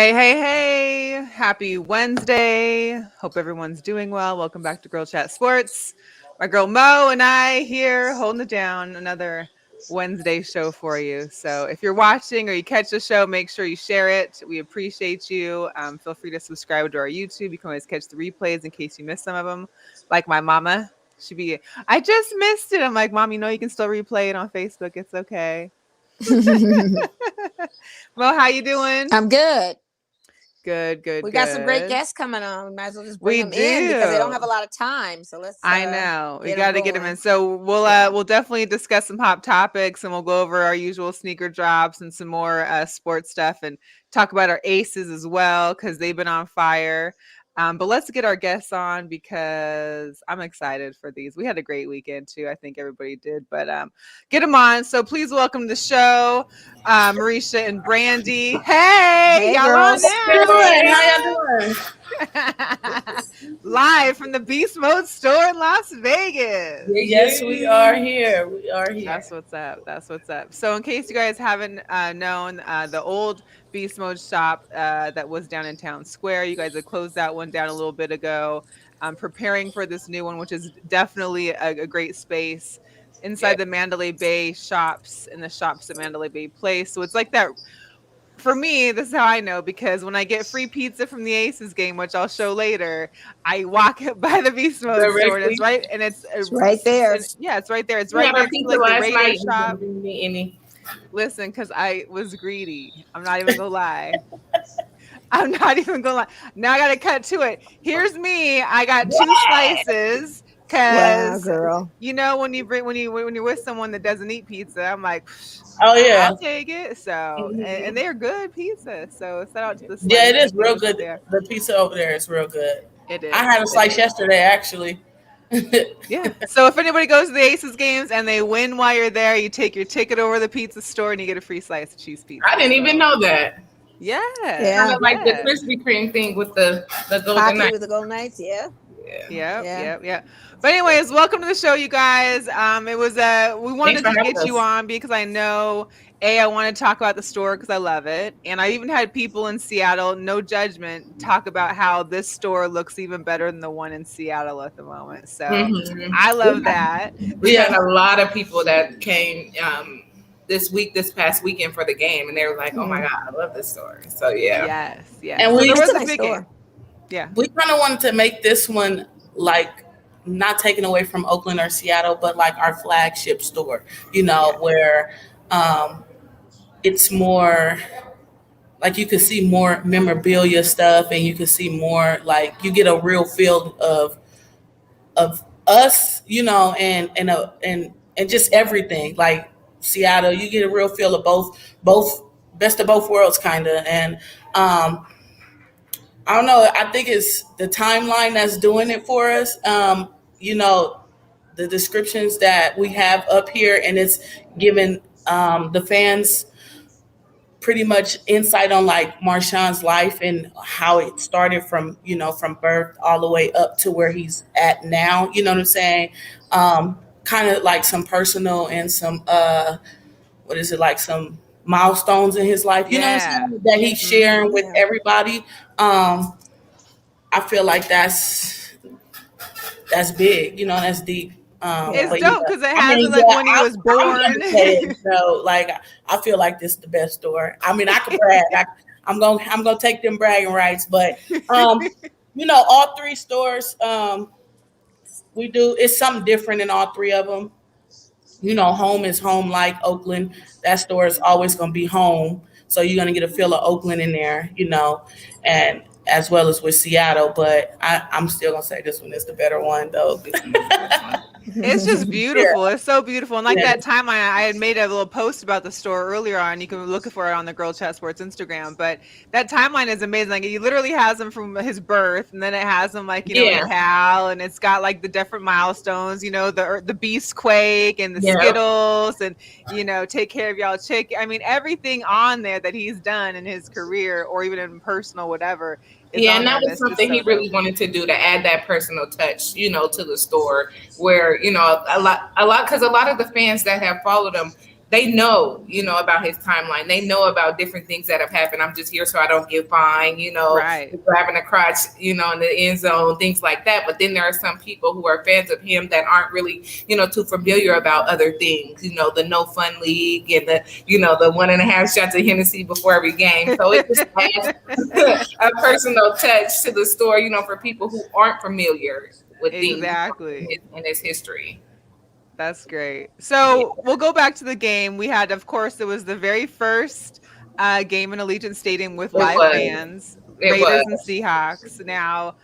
Hey, hey, hey. Happy Wednesday. Hope everyone's doing well. Welcome back to Girl Chat Sports. My girl Mo and I here holding it down another Wednesday show for you. So if you're watching or you catch the show, make sure you share it. We appreciate you. Feel free to subscribe to our YouTube. You can always catch the replays in case you missed some of them. Like my mama. I just missed it. I'm like, Mom, you can still replay it on Facebook. It's okay. Mo, how you doing? I'm good. Good. We got some great guests coming on. We might as well just bring We them in because they don't do. have a lot of time. So let's. I know. We get got to 'em get them in. going. So we'll definitely discuss some hot topics, and we'll go over our usual sneaker drops and some more sports stuff, and talk about our aces as well because they've been on fire. But let's get our guests on because I'm excited for these. We had a great weekend too. I think everybody did. But get them on. So please welcome to the show, Marreesha and Brandee. Hey, y'all girls. on now? How y'all doing? Live from the Beast Mode Store in Las Vegas. Yes, we are here. We are here. That's what's up. That's what's up. So, in case you guys haven't known, the old Beast Mode shop that was down in Town Square, you guys had closed that one down a little bit ago. Preparing for this new one, which is definitely a great space inside the Mandalay Bay shops and the shops at Mandalay Bay Place. So it's like that. For me, this is how I know, because when I get free pizza from the Aces game, which I'll show later, I walk by the Beast Mode store, and it's right, and it's right there. Yeah, it's right there. It's We right had our next to pizza like the last night. Raiders shop. Didn't get any. Listen, because I was greedy. I'm not even gonna lie. I'm not even gonna lie. Now I gotta cut to it. Here's me. I got 2 slices. Wow, Cause girl. you know when you're with someone that doesn't eat pizza, I'm like, Oh yeah, I'll take it. So and they're good pizza. So shout out to the yeah, it is slices. real good. The pizza over there is real good. It is. I had a slice yesterday, actually. Yeah. So if anybody goes to the Aces games and they win while you're there, you take your ticket over to the pizza store and you get a free slice of cheese pizza. I didn't even know that. Yeah. Kind of like the Krispy Kreme thing with the golden knights. With the Golden Knights, yeah. Yeah. But anyways, welcome to the show, you guys. It was we wanted to get you on because I know I want to talk about the store because I love it, and I even had people in Seattle, no judgment, talk about how this store looks even better than the one in Seattle at the moment. So I love that. We had a lot of people that came this past weekend for the game, and they were like, "Oh my god, I love this store." So yeah, yes. And there was a big store. Yeah, we kind of wanted to make this one like not taken away from Oakland or Seattle, but like our flagship store, where it's more like you could see more memorabilia stuff, and you could see more like you get a real feel of us, and just everything. Like Seattle, you get a real feel of both best of both worlds, kind of, and I don't know. I think it's the timeline that's doing it for us. The descriptions that we have up here, and it's giving the fans pretty much insight on like Marshawn's life and how it started from birth all the way up to where he's at now. You know what I'm saying? Kind of like some personal and some some milestones in his life, know what I'm saying, that he's sharing with everybody. I feel like that's big, that's deep. It's dope because it has it like when he was born. So like I feel like this is the best store. I mean, I could brag. I'm gonna take them bragging rights, but all 3 stores we do it's something different in all 3 of them. Home is home, like Oakland. That store is always going to be home. So you're going to get a feel of Oakland in there, and as well as with Seattle. But I'm still going to say this one is the better one, though. It's just beautiful. It's so beautiful. And like that timeline, I had made a little post about the store earlier on. You can look for it on the Girl Chat Sports Instagram. But that timeline is amazing. Like, it literally has him from his birth, and then it has him like, in Cal, and it's got like the different milestones, the Beast Quake and the Skittles and, take care of y'all chick. I mean, everything on there that he's done in his career or even in personal, whatever. And that was something he really wanted to do, to add that personal touch, to the store where, a lot, because a lot of the fans that have followed him they know, about his timeline. They know about different things that have happened. I'm just here so I don't get fined, Right. grabbing a crotch, in the end zone, things like that. But then there are some people who are fans of him that aren't really, too familiar about other things, the no fun league and the, the 1.5 shots of Hennessy before every game. So it just adds a personal touch to the story, for people who aren't familiar with Exactly. things in his history. That's great. So we'll go back to the game. We had, of course, it was the very first game in Allegiant Stadium with live fans, Raiders and Seahawks. Now,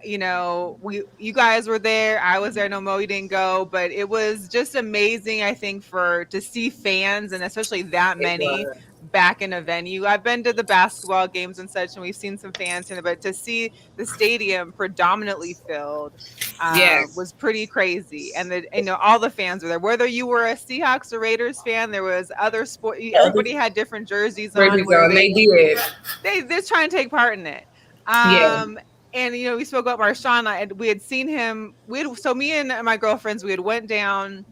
you guys were there. I was there. No, Mo, you didn't go, but it was just amazing. I think to see fans, and especially that many back in a venue. I've been to the basketball games and such, and we've seen some fans in it, but to see the stadium predominantly filled was pretty crazy. And all the fans were there. Whether you were a Seahawks or Raiders fan, there was other sport. Everybody had different jerseys on. They did. They're trying to take part in it. And we spoke about Marshawn, and we had seen him. So me and my girlfriends, we had went down,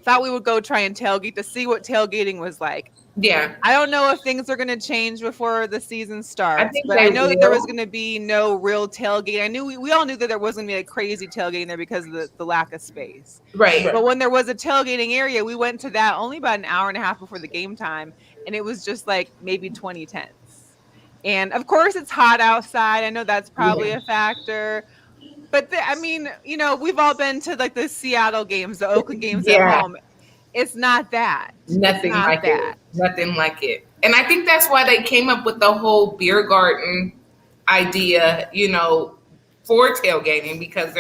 thought we would go try and tailgate to see what tailgating was like. Yeah. I don't know if things are going to change before the season starts, but I know that there was going to be no real tailgate. We all knew that there wasn't going to be a crazy tailgating there because of the lack of space. Right. But when there was a tailgating area, we went to that only about an hour and a half before the game time, and it was just like maybe 20 tents. And of course, it's hot outside. I know that's probably a factor. But we've all been to like the Seattle games, the Oakland games at home. It's not that. Nothing like it. Nothing like it. And I think that's why they came up with the whole beer garden idea, for tailgating, because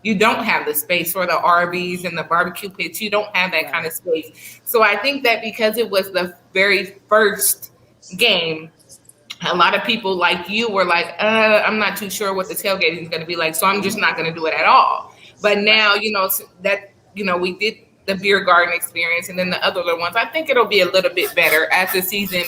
you don't have the space for the RVs and the barbecue pits. You don't have that kind of space. So I think that because it was the very first game, a lot of people like you were like, I'm not too sure what the tailgating is going to be like, so I'm just not going to do it at all. But now, we did the beer garden experience, and then the other ones, I think it'll be a little bit better as the season,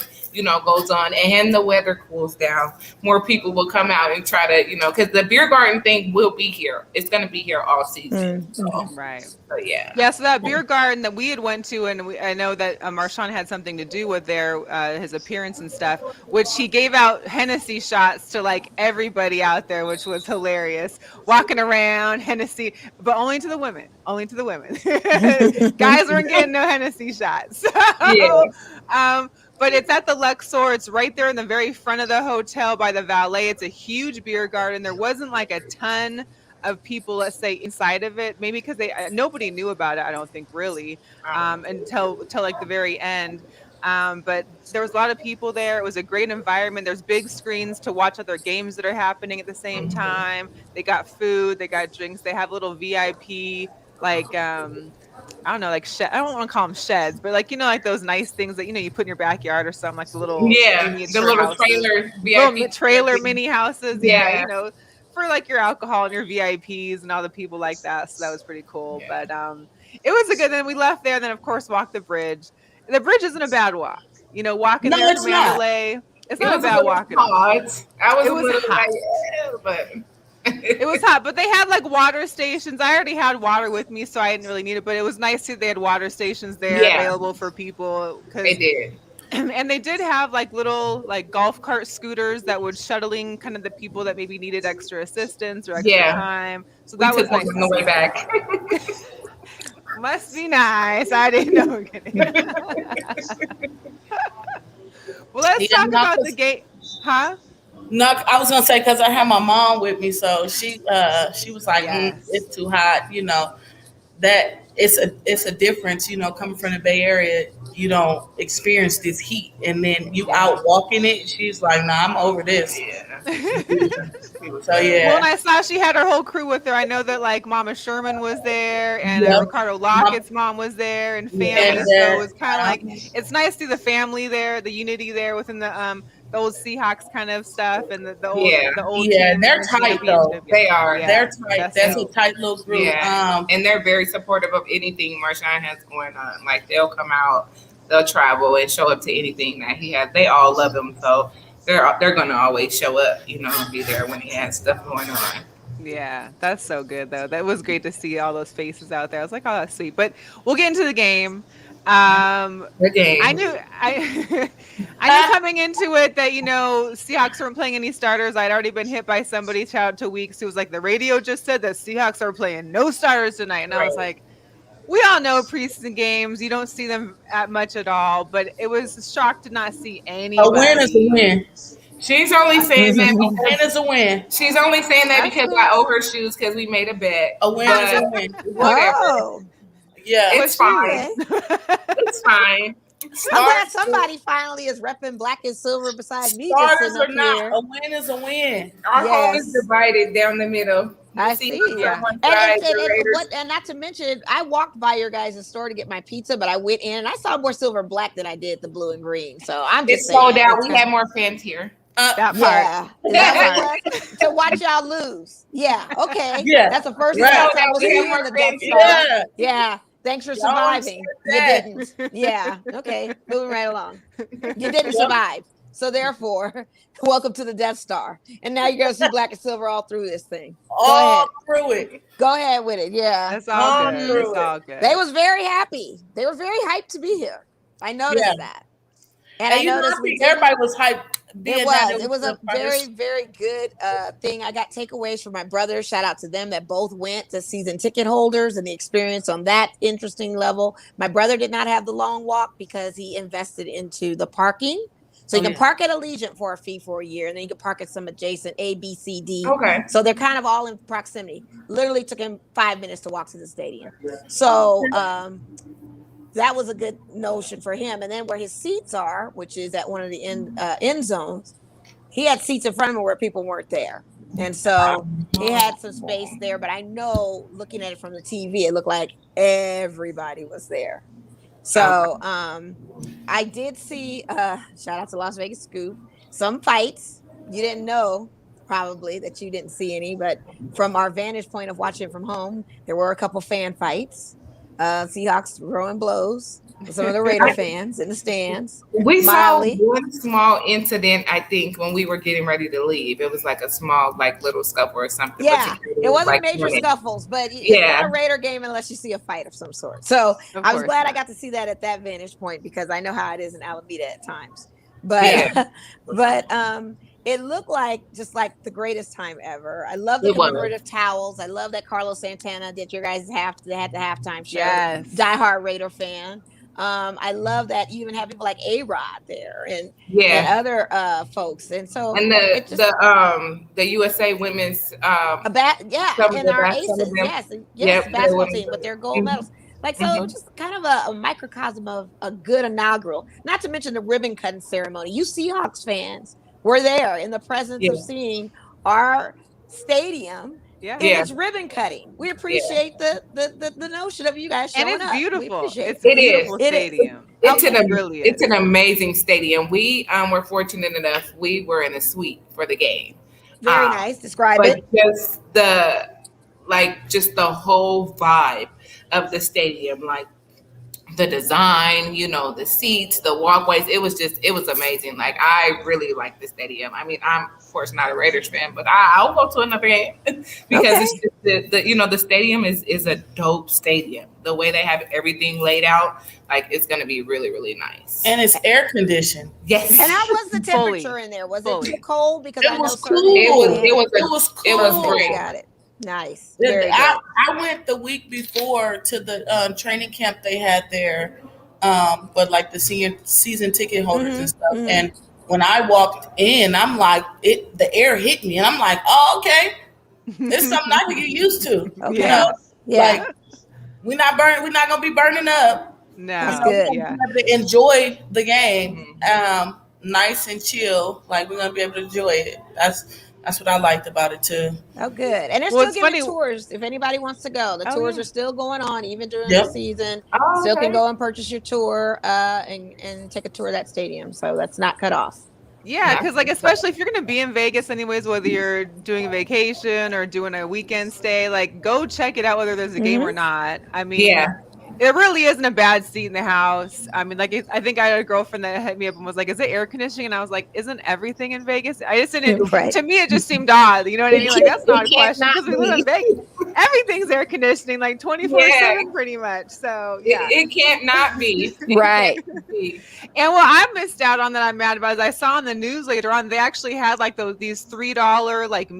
goes on and the weather cools down. More people will come out and try to, because the beer garden thing will be here. It's going to be here all season. Right. So, yeah. Yeah. So that beer garden that we had went to, and I know that Marshawn had something to do with his appearance and stuff, which he gave out Hennessy shots to like everybody out there, which was hilarious. Walking around Hennessy, but only to the women. Only to the women. Guys weren't getting no Hennessy shots. So, but it's at the Luxor. It's right there in the very front of the hotel by the valet. It's a huge beer garden. There wasn't like a ton of people, let's say, inside of it. Maybe because nobody knew about it, I don't think, really, until like the very end. But there was a lot of people there. It was a great environment. There's big screens to watch other games that are happening at the same time. They got food. They got drinks. They have little VIP, like, I don't know, like I don't want to call them sheds, but like, like those nice things that, you put in your backyard or something, like the little the little trailer, little trailer mini houses. Yeah. For like your alcohol and your VIPs and all the people like that. So that was pretty cool. But it was a good. Then we left there, and then of course walked the bridge. The bridge isn't a bad walk. Walking there from Mandalay. It's not a bad walk at all. I was a little hot, but it was hot, but they had like water stations. I already had water with me, so I didn't really need it. But it was nice too. They had water stations there available for people. They did. And they did have like little like golf cart scooters that would shuttling kind of the people that maybe needed extra assistance or extra time. So that was nice on the way back. Must be nice. I didn't know. Well, let's talk about the game, huh? No, I was gonna say because I had my mom with me, so she was like, it's too hot, that it's a difference, coming from the Bay Area, you don't experience this heat, and then you out walking it. She's like, nah, I'm over this. So yeah. Well, I saw she had her whole crew with her. I know that like Mama Sherman was there, and Ricardo Lockett's mom was there, and family. So it was kind of like, it's nice to see the family there, the unity there within the old Seahawks kind of stuff, and the old team, they're tight though. They are. They're tight. That's a tight little group. Yeah. And they're very supportive of anything Marshawn has going on. Like they'll come out, they'll travel and show up to anything that he has. They all love him, so they're gonna always show up, and be there when he has stuff going on. Yeah, that's so good though. That was great to see all those faces out there. I was like, oh, that's sweet. But we'll get into the game. The game. I knew I knew coming into it that Seahawks weren't playing any starters. I'd already been hit by somebody, shout out to Weeks, who was like, the radio just said that Seahawks are playing no starters tonight, and I was like, we all know preseason games, you don't see them at much at all, but it was shocked to not see anybody. A win is a win. She's only saying that A win is a win. she's only saying that That's because cool. I owe her shoes because we made a bet. A win is a But win. whatever. Oh, Yeah. It's What fine. It's fine. I'm glad somebody finally is repping black and silver besides me. Just Starters sitting or up not, here. a win is a win. Our home is Yes. divided down the middle. I See, see. Yeah. on one And, side, and, the and, Raiders. and not to mention, I walked by your guys' store to get my pizza, but I went in and I saw more silver and black than I did the blue and green. So I'm just It's saying. sold out. We had more fans here. That part. Yeah. That To watch y'all lose. Yeah. Okay. Yeah. That's the first Right. time Yeah, I was we here have in the more Death fans. Star. Yeah. Yeah. Thanks for Y'all surviving. You understood didn't. Yeah. Okay. Moving right along. You didn't survive. So therefore, welcome to the Death Star. And now you're gonna see black and silver all through this thing. All through it. Go ahead with it. Yeah. That's all good. through It's it. all good. They was very happy. They were very hyped to be here. I noticed Yeah. that. And I And you know, noticed I we think did. everybody was hyped. It was a very, very good thing. I got takeaways from my brothers. Shout out to them that both went to season ticket holders and the experience on that interesting level. My brother did not have the long walk because he invested into the parking. So you can park at Allegiant for a fee for a year, and then you can park at some adjacent A, B, C, D. Okay. So they're kind of all in proximity. Literally took him 5 minutes to walk to the stadium. So that was a good notion for him. And then where his seats are, which is at one of the end zones, he had seats in front of him where people weren't there. And so he had some space there. But I know looking at it from the TV, it looked like everybody was there. So I did see, shout out to Las Vegas Scoop, some fights. You didn't know probably that you didn't see any, but from our vantage point of watching from home, there were a couple fan fights. Seahawks throwing blows. Some of the Raider fans in the stands. We Mildly. saw one small incident, I think, when we were getting ready to leave. It was like a small, little scuffle or something. Yeah, But it wasn't like, major winning. scuffles, but it's Yeah. not a Raider game unless you see a fight of some sort. So Of I was course glad I not. got to see that at that vantage point because I know how it is in Alameda at times. But Yeah. but it looked like just like the greatest time ever. I love the It was. commemorative towels. I love that Carlos Santana did your guys had the halftime show. Yes. Diehard Raider fan. I love that you even have people like A-Rod there and Yeah. other folks. And so And it just, the USA women's in the our best, some of aces, them. yes, Yep, basketball they team were- with their gold Mhm. medals. Like so, it was just kind of a microcosm of a good inaugural. Not to mention the ribbon cutting ceremony. You Seahawks fans were there in the presence of Yeah. seeing our stadium Yeah. in Yeah. its ribbon cutting. We appreciate the notion of you guys showing And it's up. We beautiful. appreciate It's a It is. beautiful It is. stadium. It's It an really it's is. an amazing stadium. We were fortunate enough. We were in a suite for the game. Very Um, nice. Describe But it. just the whole vibe of the stadium, like the design, the seats, the walkways, it was amazing. Like I really like the stadium. I mean, I'm of course not a Raiders fan, but I'll go to another game because it's just the stadium is a dope stadium. The way they have everything laid out, like it's gonna be really, really nice. And it's air conditioned. Yes. And how was the Fully. temperature in there? Was Fully. it too cold? Because It I know was certain cool. It was cool. it was great. Got it. Nice. Very good. I went the week before to the training camp they had there, but like the senior season ticket holders and stuff. mhm. And when I walked in, I'm like, the air hit me, and I'm like, oh, okay, it's something I can get used to. Okay. You know, Yeah. like we're not gonna be burning up. No. That's good. Yeah. We have to enjoy the game, nice and chill. Like we're gonna be able to enjoy it. That's what I liked about it too. Oh, good. And they're Well, still it's giving funny- tours if anybody wants to go. The Oh, tours yeah. are still going on even during Yep. the season. Oh, Still okay. can go and purchase your tour and take a tour of that stadium. So that's not cut off. Yeah, because especially if you're gonna be in Vegas anyways, whether you're doing a vacation or doing a weekend stay, go check it out whether there's a game or not. I mean, Yeah. it really isn't a bad seat in the house. I mean, I think I had a girlfriend that hit me up and was like, "Is it air conditioning?" And I was like, "Isn't everything in Vegas?" I just didn't. Right. To me, it just seemed odd. You know what I mean? Like that's not a It can't question because we live in not Vegas. everything's air conditioning like 24/7 pretty much. So yeah. It can't not be. Right. And what I missed out on that I'm mad about is I saw in the news later on they actually had like these $3 like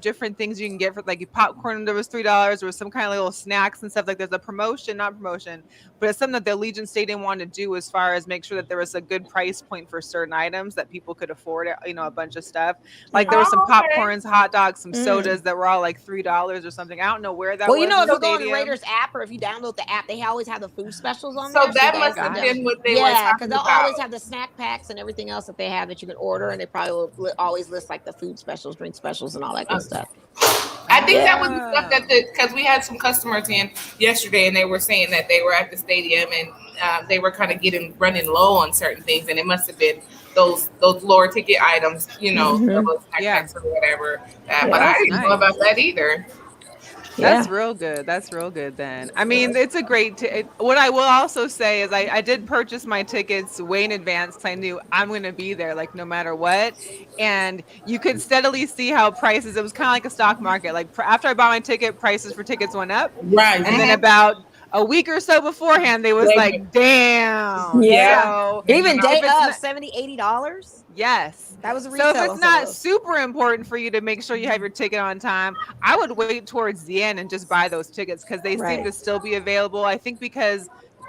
different things you can get for like popcorn. There was $3. There was some kind of little snacks and stuff. Like there's a promotion, not promotion, but it's something that the Allegiant Stadium wanted to do as far as make sure that there was a good price point for certain items that people could afford. You know, a bunch of stuff. Like there was some popcorns, hot dogs, some sodas that were all like $3 or something. I don't know where that was. Well, you know, if you go on the Raiders app or if you download the app, they always have the food specials on there. So that must have been what they were talking because they'll always have the snack packs and everything else that they have that you can order, and they probably will always list like the food specials, drink specials, and all that good stuff. I think that was the stuff that because we had some customers in yesterday, and they were saying that they were at the stadium and they were kind of running low on certain things, and it must have been those lower ticket items, you know, those snack packs or whatever. But I didn't know about that either. That's real good. That's real good then. I mean, it's a great what I will also say is I did purchase my tickets way in advance because I knew I'm going to be there like no matter what. And you could steadily see how prices, it was kind of like a stock market. Like after I bought my ticket, prices for tickets went up. Right. And then about a week or so beforehand, they was like, damn. Yeah. So, even day of $70, $80. Yes. That was a retail. So if it's not super important for you to make sure you have your ticket on time, I would wait towards the end and just buy those tickets because they seem to still be available. I think because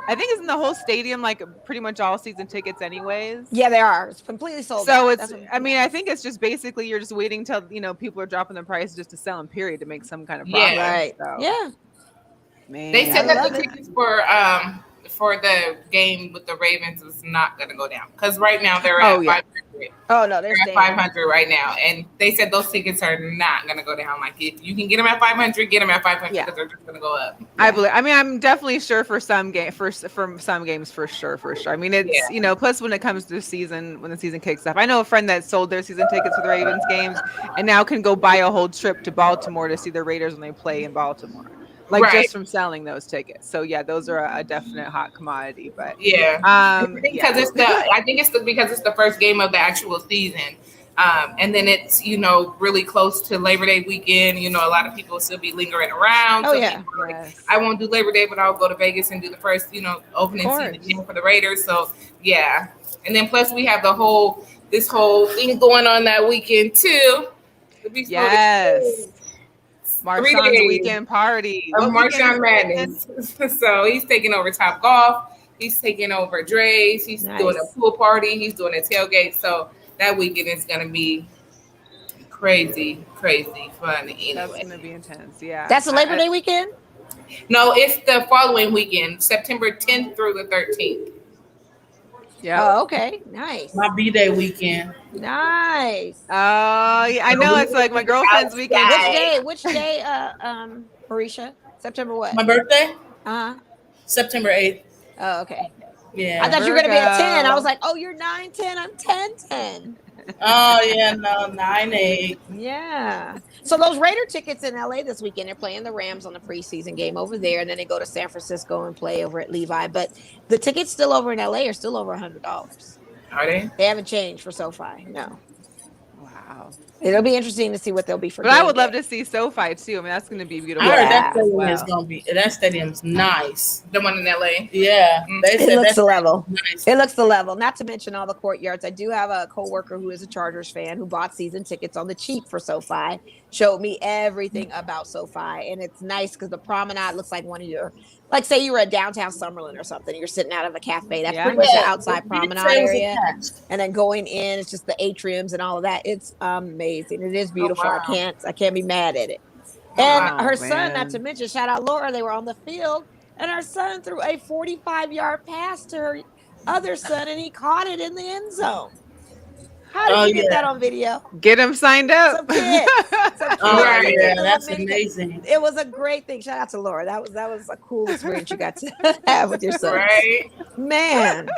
it's in the whole stadium, like pretty much all season tickets anyways. Yeah, they are. It's completely sold so out. It's, I mean, I think it's just basically you're just waiting till, you know, people are dropping the price just to sell them, period, to make some kind of profit. Yeah. Right. So, yeah. Man, they said that the tickets for the game with the Ravens is not going to go down because right now they're at 500. Oh no, they're at 500 right now, and they said those tickets are not going to go down. Like if you can get them at 500, get them at 500 because they're just going to go up. I believe. I mean, I'm definitely sure for some for some games for sure. I mean, it's you know. Plus, when it comes to the season, when the season kicks off, I know a friend that sold their season tickets for the Ravens games, and now can go buy a whole trip to Baltimore to see the Raiders when they play in Baltimore. Like just from selling those tickets. So yeah, those are a definite hot commodity. But because it's because it's the first game of the actual season. And then it's, you know, really close to Labor Day weekend. You know, a lot of people will still be lingering around. Oh, so yeah. I won't do Labor Day, but I'll go to Vegas and do the first, you know, opening season game for the Raiders. So yeah. And then plus we have this whole thing going on that weekend too. Yes. Marshawn's weekend party. Marshawn Madness. So he's taking over Top Golf. He's taking over Dre's. He's doing a pool party. He's doing a tailgate. So that weekend is going to be crazy fun anyway. That's going to be intense. Yeah. That's a Labor Day weekend? No, it's the following weekend, September 10th through the 13th. Yeah. Oh, okay. Nice. My B-Day weekend. Nice. Oh, yeah. I know it's like my girlfriend's weekend. Which day, Marreesha? September what? My birthday? September 8th. Oh, okay. Yeah. I thought you were going to be at 10. I was like, oh, you're 9, 10. I'm 10, 10. Oh, yeah, no, 9-8. Yeah. So those Raider tickets in LA this weekend, they're playing the Rams on the preseason game over there, and then they go to San Francisco and play over at Levi. But the tickets still over in LA are still over $100. Are they? They haven't changed for SoFi. No. Wow. It'll be interesting to see what they'll be for. But I would love to see SoFi too. I mean, that's going to be beautiful. I heard that stadium is going to be. That stadium's nice. The one in LA. Yeah, they said it looks the level. Nice. It looks the level. Not to mention all the courtyards. I do have a coworker who is a Chargers fan who bought season tickets on the cheap for SoFi. Showed me everything about SoFi, and it's nice because the promenade looks like one of your, like say you were at downtown Summerlin or something. You're sitting out of a cafe. That's pretty much the outside promenade area, and then going in, it's just the atriums and all of that. It's amazing. It is beautiful. Oh, wow. I can't be mad at it. And her son, not to mention, shout out Laura, they were on the field, and her son threw a 45-yard pass to her other son, and he caught it in the end zone. How did you get that on video? Get him signed up. Some kid. Oh, yeah, that's amazing. It was a great thing. Shout out to Laura. That was a cool experience you got to have with your son. Right? Man.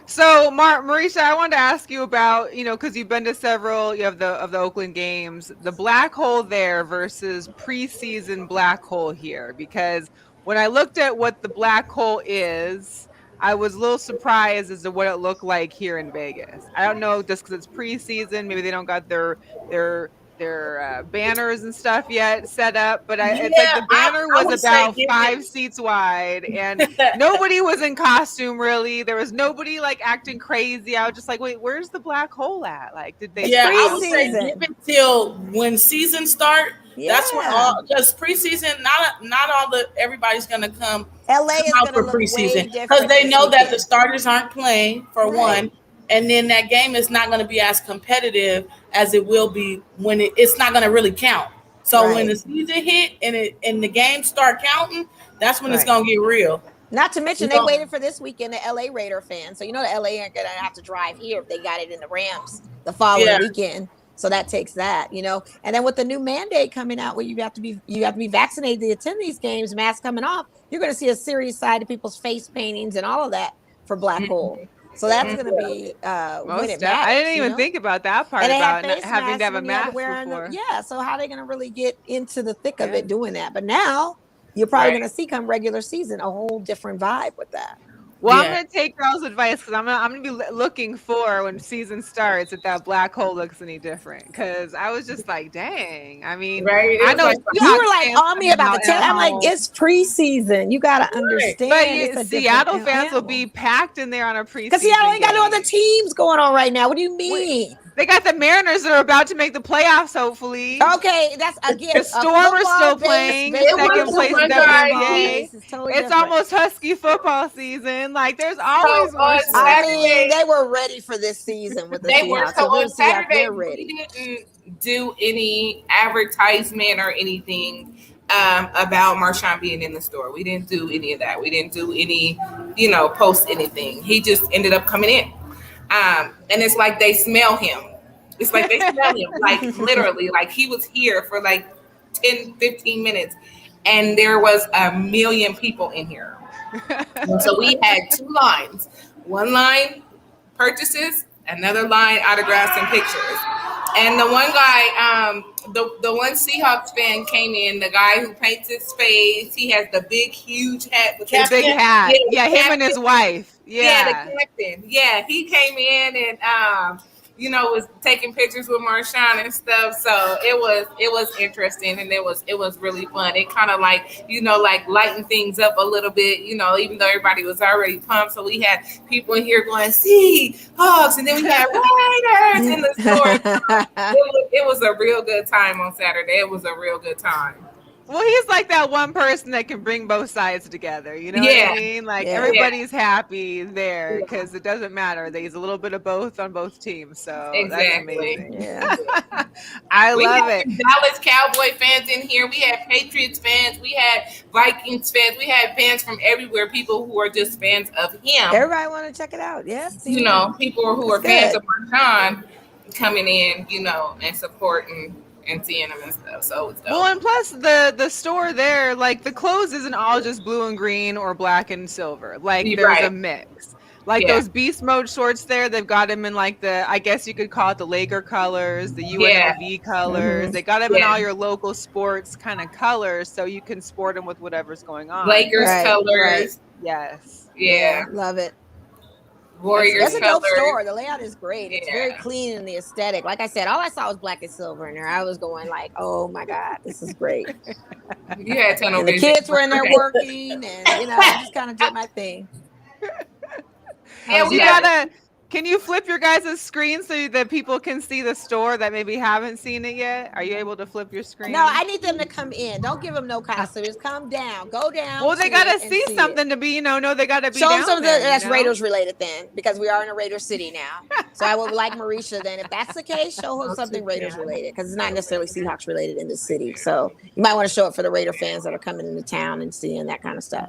So, Marreesha, I wanted to ask you about, you know, because you've been to several of the Oakland games, the black hole there versus preseason black hole here. Because when I looked at what the black hole is, I was a little surprised as to what it looked like here in Vegas. I don't know, just because it's preseason, maybe they don't got their banners and stuff yet set up, but it's like the banner I was would say about 5 seats wide, and nobody was in costume really. There was nobody like acting crazy. I was just like, wait, where's the black hole at? Like, did they? Yeah, I would say Preseason. give it till when season start. That's when Yeah. all, because preseason, not all the everybody's gonna come LA is out going to for look way preseason different because they this know that the weekend. starters aren't playing for Right. one, and then that game is not going to be as competitive as it will be when it's not going to really count. So when Right. the season hit and the games start counting, that's when it's Right. going to get real. Not to mention, You they know- waited for this weekend, the LA Raider fans. So, you know, the LA aren't going to have to drive here if they got it in the Rams the following Yeah. weekend. So that takes that, you know. And then with the new mandate coming out where you have to be vaccinated to attend these games, masks coming off, you're going to see a serious side of people's face paintings and all of that for Black Hole. So that's going to be when it matters. I didn't you even know? think about that part And they about had face having to have a masks when you had to mask wear before. yeah, so how are they going to really get into the thick of Yeah. it doing that? But now you're probably Right. going to see come regular season a whole different vibe with that. Well, Yeah. I'm gonna take girls' advice because I'm gonna be looking for when season starts if that black hole looks any different. Because I was just like, dang. I mean, Right? It I was know like- You were Seahawks like fans on me coming about out the tell. at I'm like, home. it's preseason. You got to understand. But it's a Seattle different fans will animal. be packed in there on a preseason. Because Seattle ain't got no other game. teams going on right now. What do you mean? They got the Mariners that are about to make the playoffs, hopefully. Okay, that's again. The Storm are still playing second place in WNBA. It's almost Husky football season. Like, there's always So, more on sports. I Saturday- mean, they were ready for this season with the They were. Seahawks. So If it on was Seahawks, Saturday, they're we ready. didn't do any advertisement or anything about Marshawn being in the store. We didn't do any of that. We didn't do any, post anything. He just ended up coming in. And it's like they smell him. It's like they smell him, like literally, like he was here for like 10, 15 minutes. And there was 1 million people in here. And so we had 2 lines. One line, purchases, another line, autographs and pictures. And the one guy, the one Seahawks fan came in, the guy who paints his face, he has the big, huge hat with The big hat. Yeah, him and his wife. Yeah, the captain. Yeah, he came in and was taking pictures with Marshawn and stuff. So it was interesting and it was really fun. It kind of like lighten things up a little bit, even though everybody was already pumped. So we had people in here going, Seahawks, and then we had Raiders in the store. It was a real good time on Saturday. It was a real good time. Well, he's like that one person that can bring both sides together. You know what I mean? Like, everybody's happy there because it doesn't matter. There's a little bit of both on both teams. So Exactly. that's amazing. Yeah. I We love had it. Dallas Cowboy fans in here. We had Patriots fans. We had Vikings fans. We had fans from everywhere. People who are just fans of him. Everybody want to check it out. Yeah. People who are fans of Marshawn coming in, and supporting and seeing them and stuff. So it's dope. Well, and plus the store there, like the clothes isn't all just blue and green or black and silver. Like there's a mix. Like those Beast Mode shorts there, they've got them in like I guess you could call it the Laker colors, the UNLV colors. Mhm. They got them in all your local sports kind of colors, so you can sport them with whatever's going on. Lakers colors. Right. Yes. Yeah. Love it. Warriors That's a dope colors. store. The layout is great. It's very Yeah. clean in the aesthetic. Like I said, all I saw was black and silver in there. I was going like, oh my God, this is great. You had tunnel And the vision. kids were in there working and, I just kind of did my thing. Yeah, You can you flip your guys' screen so that people can see the store that maybe haven't seen it yet? Are you able to flip your screen? No, I need them to come in. Don't give them no costume. Just come down. Go down. Well, they to gotta it and see it. something to be, no, they gotta be Show them down something there, that's Raiders related then, because we are in a Raider city now. So I would like Marreesha then. If that's the case, show her something Raiders related, because it's not necessarily Seahawks related in the city. So you might want to show it for the Raider fans that are coming into town and seeing that kind of stuff.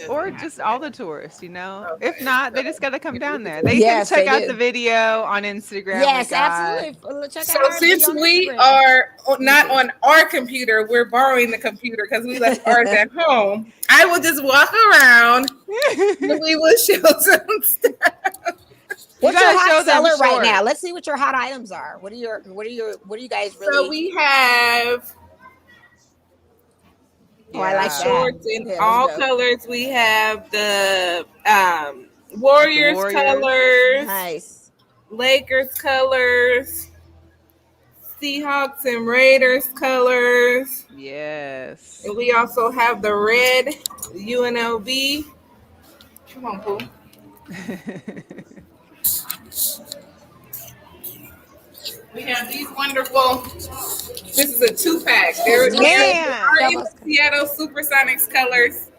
Or just all the tourists, Okay. If not, they just got to come down there. They Yes, can check they out do. the video on Instagram. Yes, we got. absolutely. Check So out our since video on we Instagram. are not on our computer, we're borrowing the computer because we left ours at home. I will just walk around and we will show some stuff. What's gotta your hot show them seller right shorts. now? Let's see what your hot items are. What are you guys really? So we have Oh, I like that. shorts in Yeah, all let's go. colors. We have the Warriors, Warriors. colors, Nice. Lakers colors, Seahawks and Raiders colors. Yes. And we also have the red UNLV. Come on, Pooh. We have these wonderful. This is a 2-pack. They're in the Seattle Supersonics colors.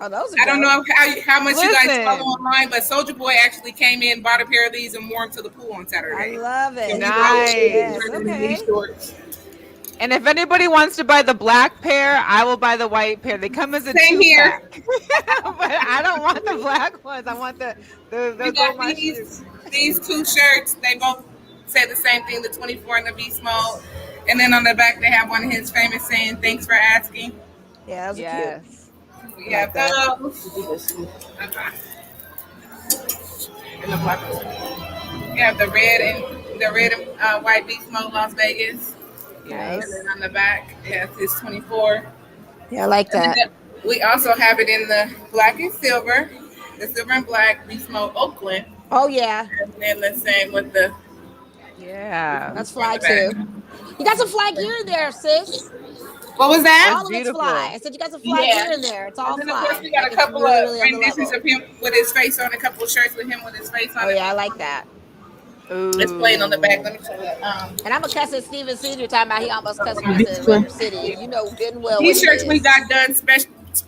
Oh, those are I don't know how much you guys follow Listen. online, but Soldier Boy actually came in, bought a pair of these, and wore them to the pool on I Saturday. love it. Nice. Yes, And okay. these shorts. And if anybody wants to buy the black pair, I will buy the white pair. They come as a Same here. 2-pack. But I don't want the black ones. I want the We gold got my these shoes. 2 shirts. They both say the same thing, the 24 and the beast mode. And then on the back, they have one of his famous saying, "Thanks for asking." Yeah, those are cute. Yes. We have those. Okay. And the black ones. We have the red and white beast mode Las Vegas. Yes. And then on the back, it has his 24. Yeah, I like that. And then we also have it in the black and silver, the silver and black beast mode Oakland. Oh yeah, And then the same with the. Yeah. that's fly too. You got some fly gear in there, sis. What was that? All of it's beautiful. fly. I said you got some fly Yeah. gear in there. It's all And then of fly. course we got Like, a it's couple really, of really on the renditions level. of him with his face on, a couple of shirts with him with his face on. Oh yeah, I like that. It's plain on the back. Let me show you. And I'm a cussing Steven Senior talking about he almost cussed me to Raider City. You know good and well. what it T-shirts we is. got done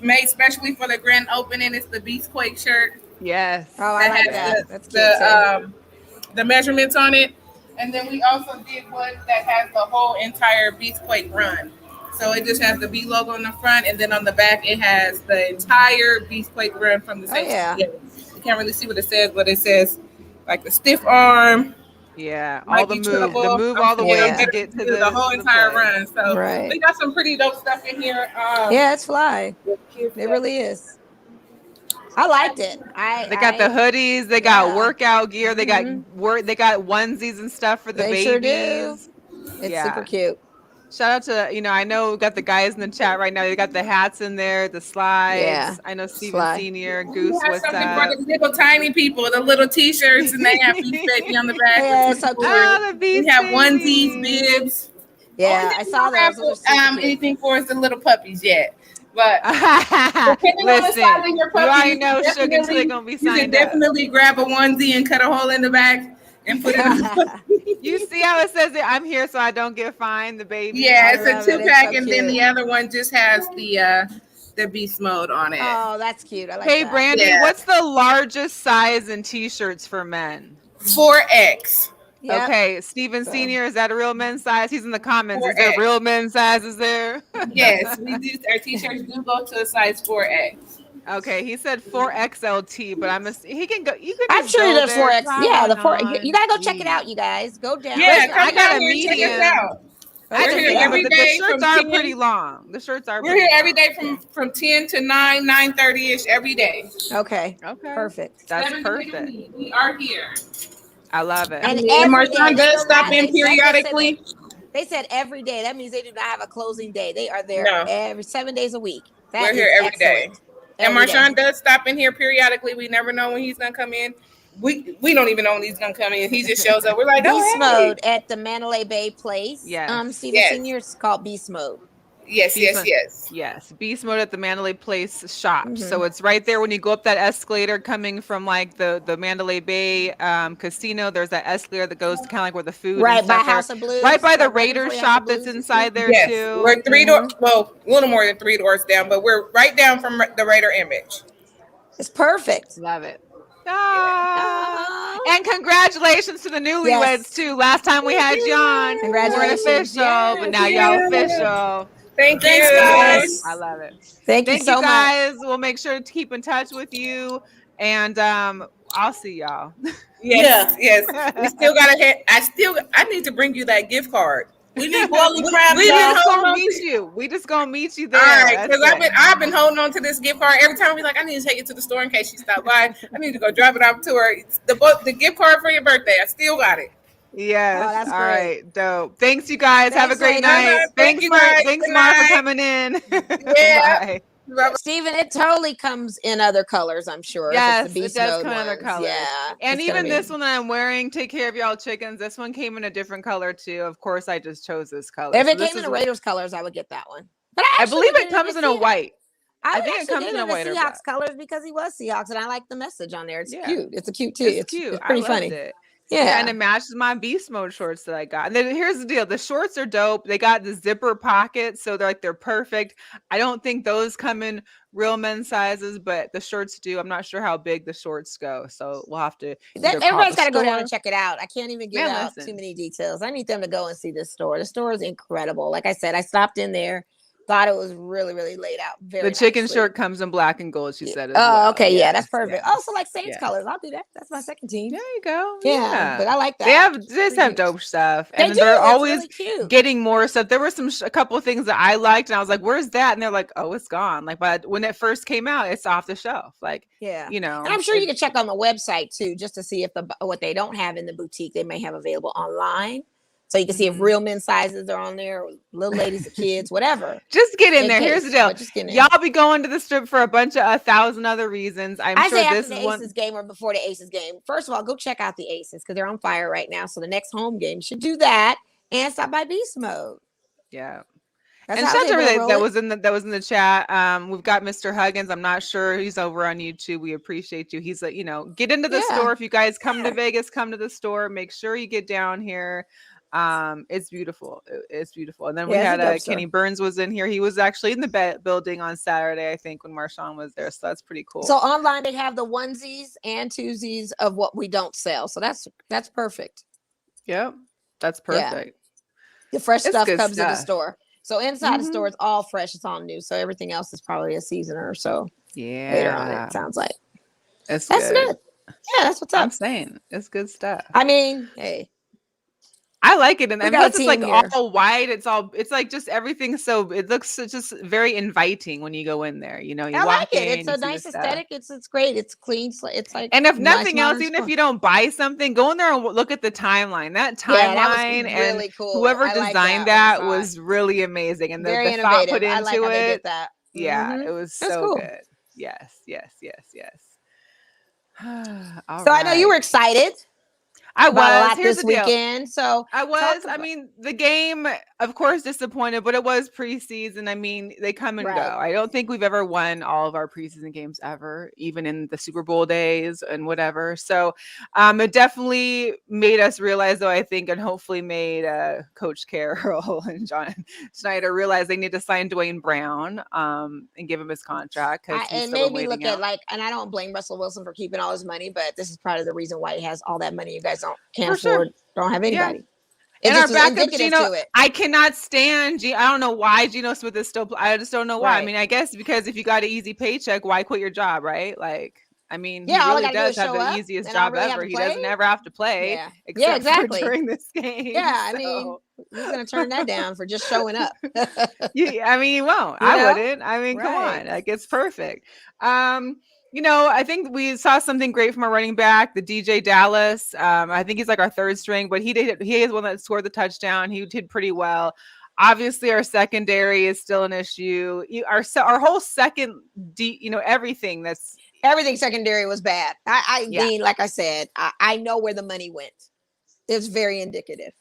made specially for the grand opening. It's the Beastquake shirt. Yes. Oh, I like has that. That's cute. the measurements on it. And then we also did one that has the whole entire Beastquake run. So it just has the B logo on the front, and then on the back it has the entire Beastquake run from the same. yeah. You can't really see what it says, but it says like the stiff arm, Yeah. All the Mikey move. Trouble. The move all the way Yeah. to get to the whole to the entire play. run. So Right. we got some pretty dope stuff in here. Yeah, it's fly. It really is. I liked it. They got the hoodies, they got Yeah. workout gear, they got Mhm. they got onesies and stuff for the They babies. sure do. It's Yeah. super cute. Shout out to, I know we got the guys in the chat right now. They got the hats in there, the slides. Yeah. I know Steven Sly. Senior, We Goose, have what's something up? for the little tiny people, the little T-shirts, and they have Beast Baby on the back. Yeah, it's so cute. Oh, the We beast have babies. onesies, bibs. Yeah, I saw those. Those are super cute. Anything for us, the little puppies yet. But depending on the size Listen, of your you puppy, already know Sugar until definitely- they're going to be you can signed up. definitely grab a onesie and cut a hole in the back and put it on. You see how it says that I'm here so I don't get fined, the baby? Yeah, I it's a love it. 2-pack, It's so and then cute. the other one just has the beast mode on it. Oh, that's cute. I like Hey, that. Brandee, Yeah. what's the largest size in T-shirts for men? 4X. Yep. Okay, Steven So- Senior, is that a real men's size? He's in the comments. Is there 4X. real men's sizes there? Yes, we do. Our T-shirts do go to a size 4X. Okay, he said 4XLT, but he can go. You could. I'm just sure go there's there, 4X. try Yeah, one the 4. on. You gotta go check it Jeez. out, you guys. Go down. Yeah, Listen, come I got down a here and check us medium. out. I We're can here do that, every but the day shirts from are 10. pretty long. The shirts are. We're pretty here every long. day from 10 to 9, 9:30ish every day. Okay. Okay, Perfect. that's 7 days a perfect. week. We are here. I love it. And And every day, Marshawn they does don't stop have- in they- periodically. They said every day. That means they do not have a closing day. They are there No. every 7 days a week. That We're is here every day. excellent. And Every day. Marshawn does stop in here periodically. We never know when he's gonna come in. We don't even know when he's gonna come in. He just shows up. We're like, oh, Beast hey. Mode at the Mandalay Bay Place. Yes. Steven Yes. Senior is called Beast Mode. Yes, Beast yes, Mode. yes. Yes, Beast Mode at the Mandalay Place shop. Mhm. So it's right there when you go up that escalator coming from like the Mandalay Bay casino. There's that escalator that goes to kind of like where the food Right and by stuff are. House of Blues. Right by the Right Raiders before House shop of that's Blues. inside there Yes, too. we're 3 doors. Well, a little more than 3 doors down, but we're right down from the Raider image. It's perfect. Love it. Ah. Ah. And congratulations to the newlyweds Yes. too. Last time we had John. Congratulations. We're official, but now y'all official. Thank you. Thanks, guys. I love it. Thank you Thank so you much. guys. We'll make sure to keep in touch with you. And I'll see y'all. Yes, yes. We still gotta hit. I need to bring you that gift card. We need boiling crab. We y'all. just gonna meet you. We just gonna meet you there. All right, That's because it. I've been holding on to this gift card every time. We like, I need to take it to the store in case she stopped by. I need to go drop it off to her. It's the gift card for your birthday. I still got it. Yes. Oh, that's all great. right. Dope. Thanks, you guys. Have a Thanks, great ladies. night. Thank you, guys. Thanks, Good Mar, for night. coming in. Yeah. Bye. Steven, it totally comes in other colors, I'm sure. Yes, if it's the it beast does mode come in other ones. colors. Yeah. And it's gonna even be- this one that I'm wearing, Take Care of Y'all Chickens, this one came in a different color too. Of course, I just chose this color. If So it this came in is the what- Raiders colors, I would get that one. But I I actually believe would it get comes in a Seahawks. white. I think it actually comes get in a the white or Seahawks black. colors because he was Seahawks, and I like the message on there. It's Yeah. cute. It's a cute too. It's cute. It's pretty I loved funny. it. Yeah. Yeah, and it matches my beast mode shorts that I got. And then here's the deal: the shorts are dope. They got the zipper pockets, so they're perfect. I don't think those come in real men's sizes, but the shorts do. I'm not sure how big the shorts go, so we'll have to. Everybody's got to go down and check it out. I can't even give Man, out listen. too many details. I need them to go and see this store. The store is incredible. Like I said, I stopped in there, thought it was really, really laid out. Very The chicken nicely. shirt comes in black and gold. She said. As Oh, well. okay, yeah, Yes, that's perfect. yes, Also, like Saints yes. colors, I'll do that. That's my second team. There you go. Yeah, but I like that. They just have dope stuff, They and do. they're It's always really cute. getting more stuff. There were a couple of things that I liked, and I was like, "Where's that?" And they're like, "Oh, it's gone." Like, but when it first came out, it's off the shelf. Like, Yeah, you know, and I'm sure you can check on the website too, just to see if what they don't have in the boutique they may have available online. So you can see if real men's sizes are on there, or little ladies or kids, whatever. Just get in In there. Here's case, the deal. but just get in. Y'all be going to the strip for a thousand other reasons. I'm I sure say after this the is one. Aces game or before the Aces game. First of all, go check out the Aces because they're on fire right now. So the next home game should do that and stop by Beast Mode. Yeah. That's And how shout out they to everybody roll that it. was in the chat. We've got Mr. Huggins. I'm not sure he's over on YouTube. We appreciate you. He's like, get into the store. If you guys come to Vegas, come to the store. Make sure you get down here. It's beautiful. It's beautiful. And then we had Kenny Burns was in here. He was actually in the building on Saturday, I think, when Marshawn was there. So that's pretty cool. So online they have the onesies and twosies of what we don't sell. So that's perfect. Yep, that's perfect. The fresh It's stuff good comes in the stuff. store. So inside the store, it's all fresh. It's all new. So everything else is probably a season or so. Yeah, later on, it sounds like that's good. Yeah, that's what's up. I'm saying it's good stuff. I mean, hey, I like it, and We plus got a it's like team here. all white. It's like just everything. So it looks just very inviting when you go in there. You I walk like it. in, It's you a see the nice stuff. aesthetic. It's great. It's clean. It's like, And if nice nothing else, modern even if store. you don't buy something, go in there and look at the timeline. That timeline Yeah, that was really and cool. whoever I like designed that that when I saw was really amazing. And very the thought innovative. put into I like how they it. did that. Yeah, Mhm. it was That's so cool. good. Yes. All So I know you were excited I about a was. lot Here's this the deal. weekend. So I was. I mean, the game, of course, disappointed, but it was preseason. I mean, they come and Right. go. I don't think we've ever won all of our preseason games ever, even in the Super Bowl days and whatever. So it definitely made us realize, though, I think, and hopefully made Coach Carroll and John Schneider realize they need to sign Dwayne Brown and give him his contract. and maybe look at and I don't blame Russell Wilson for keeping all his money, but this is probably the reason why he has all that money. You guys can't For sure. afford, don't have anybody. And It our just was backup, indicative Geno, to it. I cannot stand. I don't know why Geno Smith is still. I just don't know why. I Right. mean, I guess because if you got an easy paycheck, why quit your job, right? Like, I mean, Yeah, he all I really gotta do does is have show the up, easiest and I don't job really have ever. to He doesn't play. ever have to play, Yeah. except exactly. for during this game. Yeah, I So, mean, he's gonna turn that down for just showing up. I mean, he won't. You I know? wouldn't. I mean, come Right. on, like it's perfect. I think we saw something great from our running back, the DJ Dallas. I think he's like our third string, but he is one that scored the touchdown. He did pretty well. Obviously, our secondary is still an issue. Our whole second, everything that's Everything secondary was bad. I Yeah. mean, like I said, I know where the money went. It's very indicative.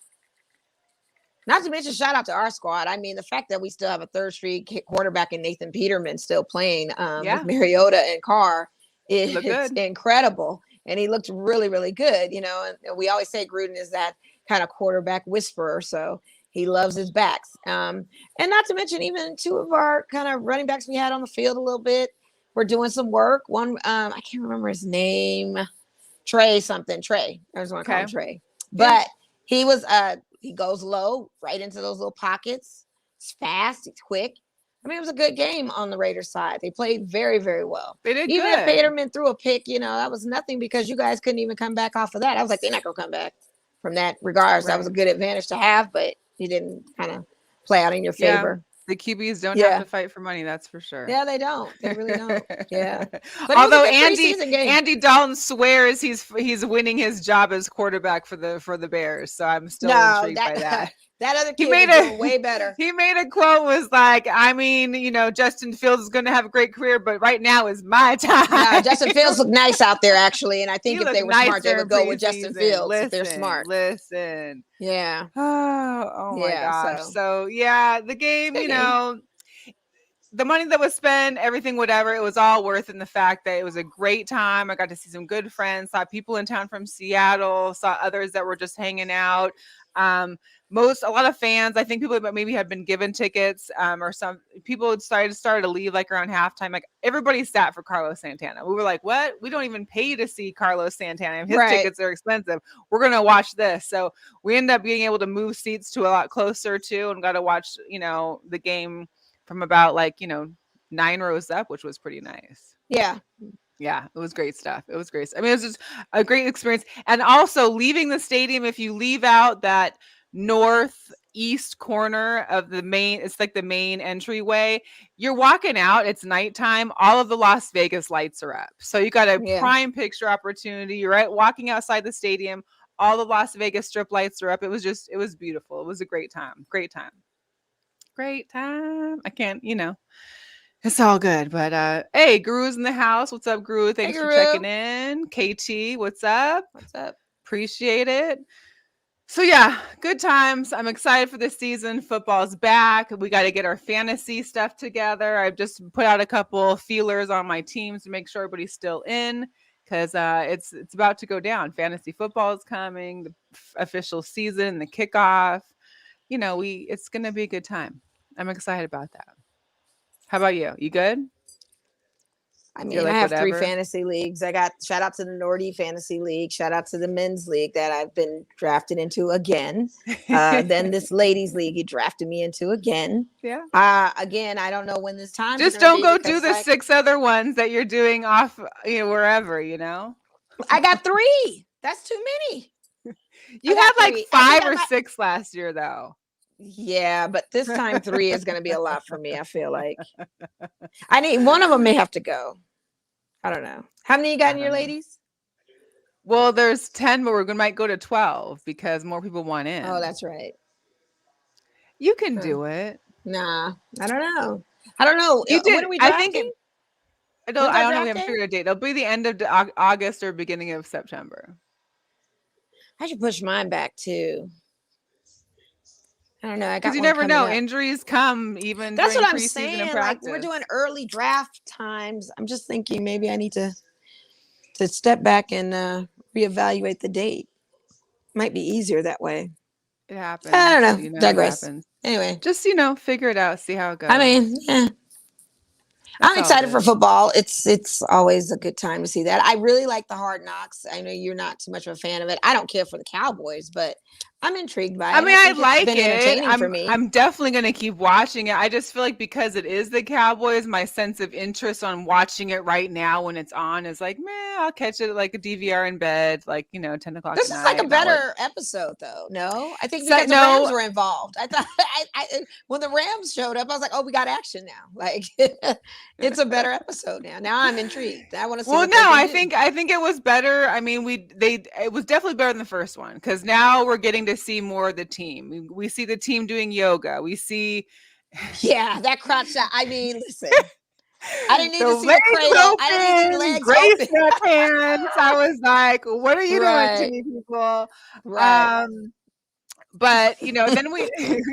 Not to mention, shout out to our squad. I mean, the fact that we still have a third string quarterback in Nathan Peterman still playing with Mariota and Carr is good. incredible. And he looked really, really good. And we always say Gruden is that kind of quarterback whisperer. So he loves his backs. And not to mention, even two of our kind of running backs we had on the field a little bit. We're doing some work. One, I can't remember his name. Trey something. Trey. I just want to call him Trey. But he was he goes low right into those little pockets. It's fast. It's quick. I mean, it was a good game on the Raiders side. They played very, very well. They did Even good. if Peterman threw a pick, that was nothing because you guys couldn't even come back off of that. I was like, they're not going to come back from that regards. Right. That was a good advantage to have, but you didn't kind of play out in your favor. The QBs don't have to fight for money, that's for sure. Yeah, they don't. They really don't. Yeah. But Although preseason game. Andy Dalton swears he's winning his job as quarterback for the Bears, so I'm still intrigued by that. That other He kid made was a doing way better. he made a quote was like, I mean, Justin Fields is going to have a great career, but right now is my time. No, Justin Fields looked nice out there actually, and I think He if they looked were smart, they nicer would in go with Justin preseason. Fields if they're smart. Listen. Yeah. Oh my Yeah, gosh. so- So yeah, the game, Good game. the money that was spent, everything, whatever, it was all worth in the fact that it was a great time. I got to see some good friends, saw people in town from Seattle, saw others that were just hanging out. A lot of fans, I think people that maybe had been given tickets, or some people started to leave like around halftime. Like everybody sat for Carlos Santana. We were like, what? We don't even pay to see Carlos Santana. If his Right. tickets are expensive, we're going to watch this. So we ended up being able to move seats to a lot closer too, and got to watch, the game from about 9 rows up, which was pretty nice. Yeah. Yeah, it was great stuff. It was great. I mean, it was just a great experience. And also leaving the stadium, if you leave out that northeast corner of the main, it's like the main entryway, you're walking out, it's nighttime, all of the Las Vegas lights are up. So you got a prime picture opportunity. You're right, walking outside the stadium, all the Las Vegas strip lights are up. It was beautiful. It was a great time. Great time. I can't, it's all good. But hey, Guru's in the house. What's up, Guru? Thanks for checking in. KT, what's up? What's up? Appreciate it. So yeah, good times. I'm excited for this season. Football's back. We got to get our fantasy stuff together. I've just put out a couple feelers on my teams to make sure everybody's still in, because it's about to go down. Fantasy football is coming, the official season, the kickoff. It's gonna be a good time. I'm excited about that. How about you? You good? I mean, I have 3 fantasy leagues. I got shout out to the Nordy Fantasy League, shout out to the men's league that I've been drafted into again. Then this ladies league he drafted me into again. Yeah. Again, I don't know when this time. Just don't go do the 6 other ones that you're doing off, wherever. I got 3. That's too many. You had like 5 or 6 last year, though. Yeah, but this time 3 is going to be a lot for me. I feel like I need one of them may have to go. I don't know. How many you got in your ladies? Well, there's 10, but might go to 12 because more people want in. Oh, that's right. You can do it. Nah, I don't know. You did. When are we I drafting? think I don't know. We haven't figured a date. It'll be the end of August or beginning of September. I should push mine back too. I don't know. Because you never know. Injuries come even That's during what I'm preseason saying. and Like practice. we're doing early draft times. I'm just thinking maybe I need to step back and reevaluate the date. Might be easier that way. It happens. I don't know. Digress. Anyway, just figure it out. See how it goes. I mean, yeah. I'm excited for football. It's always a good time to see that. I really like the Hard Knocks. I know you're not too much of a fan of it. I don't care for the Cowboys, but I'm intrigued by it. I mean, I like it. Entertaining for me. I'm definitely going to keep watching it. I just feel like because it is the Cowboys, my sense of interest on watching it right now when it's on is like, meh, I'll catch it like a DVR in bed, 10 o'clock. This is like a better episode, though. No, I think because the Rams were involved. I thought when the Rams showed up, I was like, oh, we got action now. Like it's a better episode now. Now I'm intrigued. I want to see. Well, no, I think it was better. I mean, it was definitely better than the first one because now we're getting to see more of the team. We see the team doing yoga. We see, that crotch shot. I mean, listen, I didn't need to see a cradle. I didn't need to legs Grace sweatpants. I was like, what are you doing, team people? Right. But then we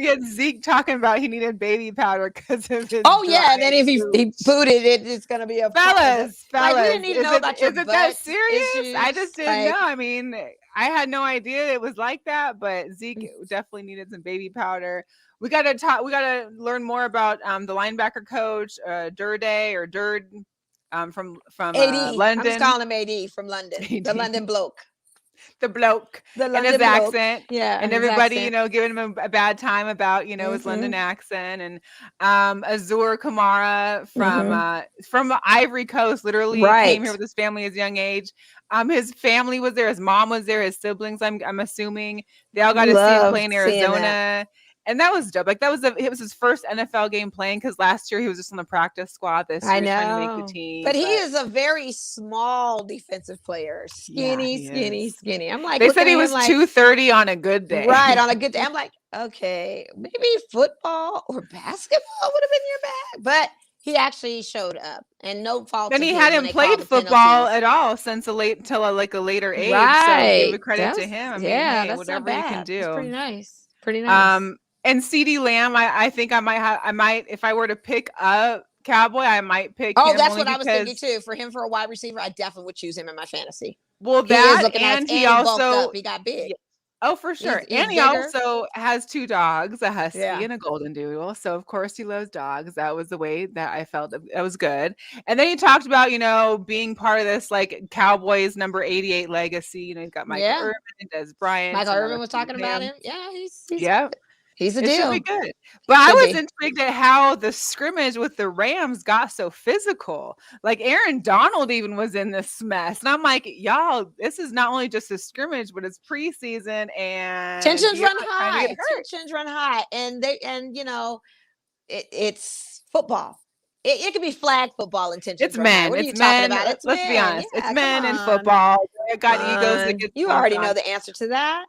had Zeke talking about he needed baby powder because of his. Oh yeah, and then if he booted it, it's gonna be a fellas. Like, we didn't need to know about your is it that serious? Issues. I just didn't know. I mean, I had no idea it was like that. But Zeke definitely needed some baby powder. We got to talk. We got to learn more about the linebacker coach, Durday or Durd, from AD. London. I'm just calling him AD from London. AD. The London bloke. The bloke and his accent, and everybody, giving him a bad time about, his London accent, and Azur Kamara from Ivory Coast, literally came here with his family at a young age. His family was there, his mom was there, his siblings. I'm assuming they all got to see him play in Arizona, And that was dope. Like it was his first NFL game playing because last year he was just on the practice squad. This year I he's trying to make the know. team. But he is a very small defensive player. Skinny, Yeah, skinny, is. skinny. I'm like, They said looking he at was him like, 230 on a good day. right, on a good day. I'm like, okay, maybe football or basketball would have been your bag. But he actually showed up, and no fault. Then to he him when hadn't they called played the football penalties. at all since a later age. So Right. give a credit That to was- him. I mean, yeah, hey, that's whatever not you can bad. do. That's pretty nice. Pretty nice. And CeeDee Lamb, I think I might, if I were to pick up Cowboy, I might pick him. That's only what I was thinking because- too. For him, for a wide receiver, I definitely would choose him in my fantasy. Well, He is that looking nice, and he bulked also up. He got big. Yeah. Oh, for sure. He's And he bigger. also has 2 dogs, a husky Yeah. and a golden doodle. So of course he loves dogs. That was the way that I felt that was good. And then he talked about, being part of this like Cowboys number 88 legacy. He's got Michael Yeah. Irvin and Des Bryant. Michael and Irvin was talking about him. him. Yeah, he's Yeah. he's a It should deal. be good. But I Should was be. intrigued at how the scrimmage with the Rams got so physical. Like Aaron Donald even was in this mess. And I'm like, y'all, this is not only just a scrimmage, but it's preseason and Tensions you're run not trying to high. get hurt. Tensions run high, and it's football. It could be flag football and tensions. It's run high. men. What are It's you talking men. about? It's Let's men. be honest. Yeah, It's come men in on. football. They got Come egos that on. get You bumped already on. know the answer to that.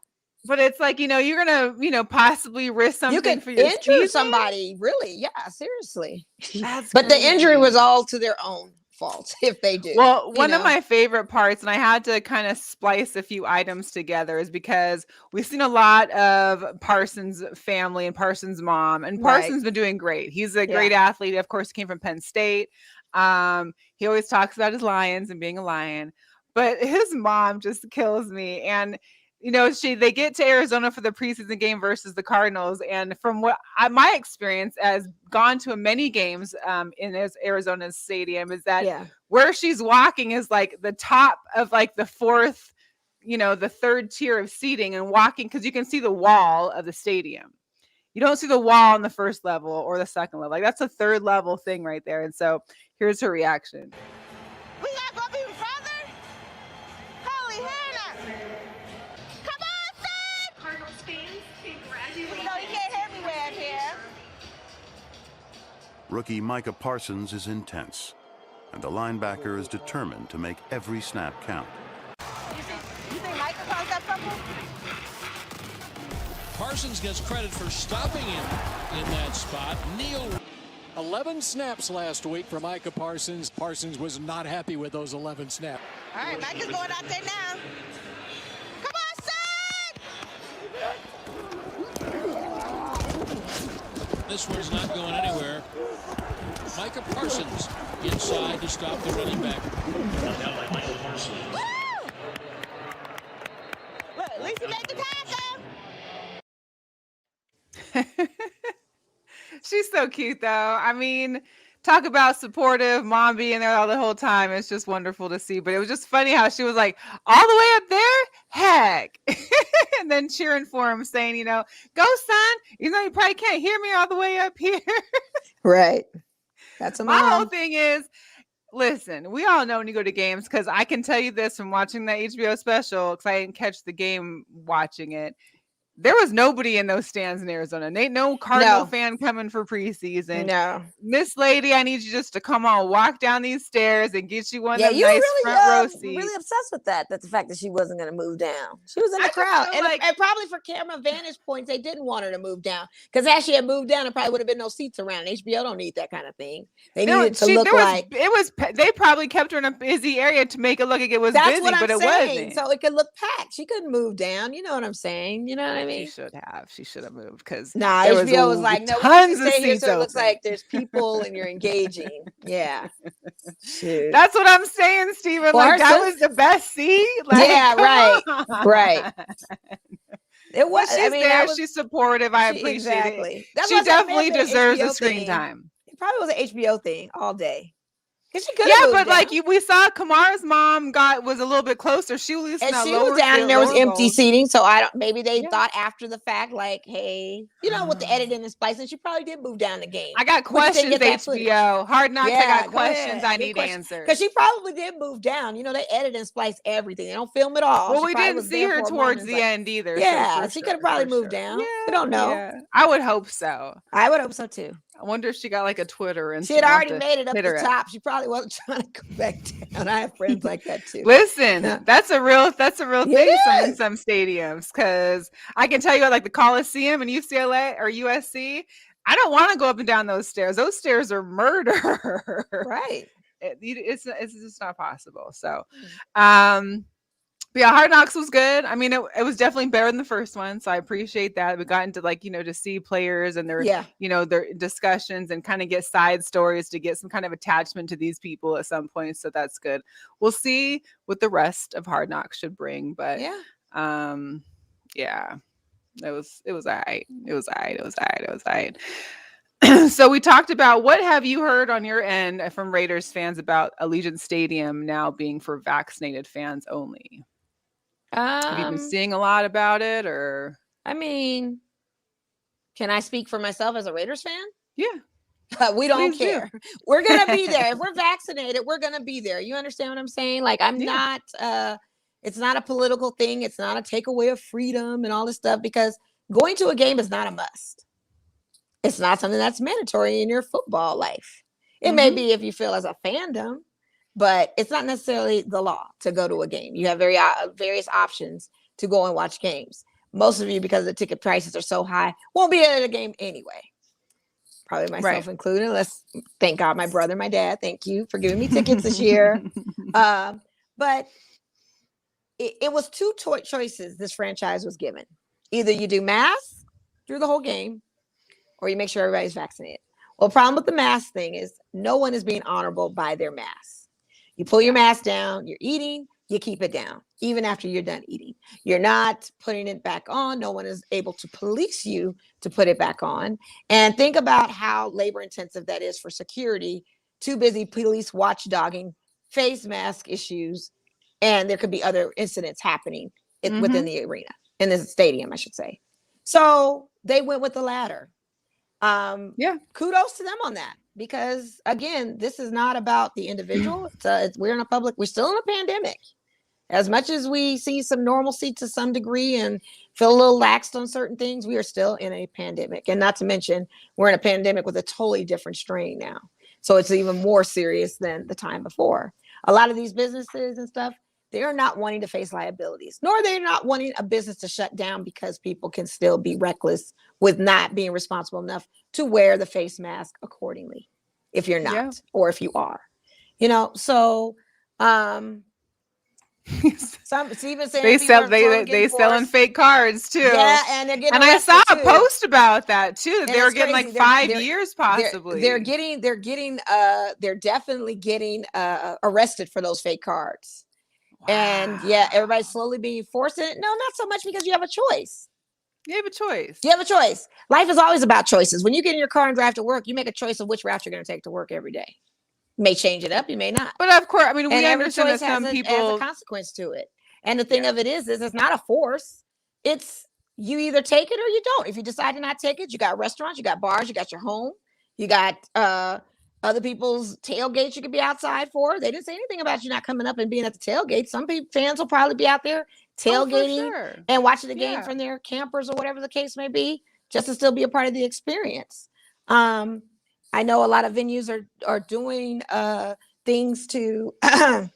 But it's like, you're gonna, possibly risk something You could for your injure season. somebody, really. Yeah, seriously. That's But the injury was crazy. all to their own fault if they do. Well, you one of know? my favorite parts, and I had to kind of splice a few items together, is because we've seen a lot of Parsons' family and Parsons' mom, and Right. Parsons been doing great. He's a great athlete. Of course, he came from Penn State. He always talks about his Lions and being a Lion, but his mom just kills me. And they get to Arizona for the preseason game versus the Cardinals, and from what my experience has gone to many games in Arizona's stadium is that where she's walking is like the top of like the fourth, the third tier of seating, and walking because you can see the wall of the stadium. You don't see the wall on the first level or the second level. Like that's a third level thing right there. And so here's her reaction. We gotta go even further? Holy Hannah! Come on, son! Cardinals fans, congratulations. You know you can't hear me way up here. Rookie Micah Parsons is intense, and the linebacker is determined to make every snap count. You think Micah caused that fumble? Parsons gets credit for stopping him in that spot. Neal. 11 snaps last week for Micah Parsons. Parsons was not happy with those 11 snaps. All right, Micah's going out there now. Come on, son! This one's not going anywhere. Micah Parsons inside to stop the running back. Woo! Look, at least he made the tackle. She's so cute, though. I mean, talk about supportive mom being there all the whole time. It's just wonderful to see. But it was just funny how she was like, all the way up there? Heck. And then cheering for him, saying, go, son. You probably can't hear me all the way up here. Right. That's a My whole mom. thing is, listen, we all know when you go to games, because I can tell you this from watching that HBO special, because I didn't catch the game watching it. There was nobody in those stands in Arizona. Ain't no Cardinal fan coming for preseason. No. Miss Lady, I need you just to come on, walk down these stairs and get you one of them you nice were really, front row seats. really obsessed with that. That's the fact that she wasn't going to move down. She was in the I just crowd. feel And probably for camera vantage points, they didn't want her to move down. Because as she had moved down, there probably would have been no seats around. HBO don't need that kind of thing. They needed to look like. They probably kept her in a busy area to make it look like it was That's busy, what I'm but it saying. wasn't. So it could look packed. She couldn't move down. You know what I'm saying? You know what I mean? She should have moved, because Nah, HBO was like, no, we tons can of stay here seats so it looks open. like there's people and you're engaging. Yeah. Shoot. That's what I'm saying, Steven. Well, like that was the best seat. Like, yeah, right. on. Right. It was. But she's there. She's supportive. I appreciate exactly. it. That's She what I said, definitely maybe an deserves HBO the screen thing. time. It probably was an HBO thing all day. Because she could Yeah, have but moved like down. we saw Kamar's mom was a little bit closer. She was in And that she lower was down, and there was lower empty bowl. seating. So I don't. Maybe they Yeah. thought after the fact, like, hey, with the editing and splicing, she probably did move down the game. I got We just didn't questions, get that footage. HBO. Hard Knocks, I Yeah, got questions I need answered. Because she probably did move down. They edit and splice everything. They don't film it all. Well, She we probably didn't was see there her for a towards moment. the end either. Yeah, so she could have probably moved down. We don't know. Yeah, I would hope so. I would hope so too. I wonder if she got like a Twitter and She had already made it up the top. She probably wasn't trying to go back down. I have friends like that too. Listen, that's a real thing in some stadiums, because I can tell you like the Coliseum in UCLA or USC, I don't want to go up and down those stairs. Those stairs are murder. Right. It's just not possible. So, but yeah, Hard Knocks was good. I mean, it was definitely better than the first one, so I appreciate that. We got into to see players and their their discussions and kind of get side stories to get some kind of attachment to these people at some point. So that's good. We'll see what the rest of Hard Knocks should bring, but it was all right. It was all right. So we talked about, what have you heard on your end from Raiders fans about Allegiant Stadium now being for vaccinated fans only? Have you been seeing a lot about it, or? I mean, can I speak for myself as a Raiders fan? Yeah. We don't care. We're going to be there. If we're vaccinated, we're going to be there. You understand what I'm saying? Like, I'm not, it's not a political thing. It's not a takeaway of freedom and all this stuff, because going to a game is not a must. It's not something that's mandatory in your football life. It may be if you feel as a fandom, but it's not necessarily the law to go to a game. You have various options to go and watch games. Most of you, because the ticket prices are so high, won't be at a game anyway. Probably myself included. Let's thank God, my brother, my dad. Thank you for giving me tickets this year. But it was two choices this franchise was given. Either you do masks through the whole game, or you make sure everybody's vaccinated. Well, the problem with the mask thing is no one is being honorable by their masks. You pull your mask down, you're eating, you keep it down, even after you're done eating. You're not putting it back on. No one is able to police you to put it back on. And think about how labor intensive that is for security. Too busy police watchdogging face mask issues. And there could be other incidents happening within the arena, in the stadium, I should say. So they went with the latter. Kudos to them on that, because again, this is not about the individual. We're still in a pandemic. As much as we see some normalcy to some degree and feel a little laxed on certain things, we are still in a pandemic. And not to mention, we're in a pandemic with a totally different strain now. So it's even more serious than the time before. A lot of these businesses and stuff, they are not wanting to face liabilities, nor they're not wanting a business to shut down, because people can still be reckless with not being responsible enough to wear the face mask accordingly, if you're not, or if you are, so some even saying they selling fake cards too. Yeah, and they're getting. And I saw a post about that too. That they were getting crazy. like 5 years possibly. They're definitely getting arrested for those fake cards. Wow. And everybody's slowly being forced in it. No, not so much, because you have a choice. You have a choice. You have a choice. Life is always about choices. When you get in your car and drive to work, you make a choice of which route you're going to take to work every day. You may change it up, you may not. But of course, I mean, we understand that some people has a consequence to it. And the thing of it is it's not a force. It's you either take it or you don't. If you decide to not take it, you got restaurants, you got bars, you got your home, you got other people's tailgates you could be outside for. They didn't say anything about you not coming up and being at the tailgate. Some fans will probably be out there tailgating and watching the game from their campers or whatever the case may be, just to still be a part of the experience. I know a lot of venues are doing things to, and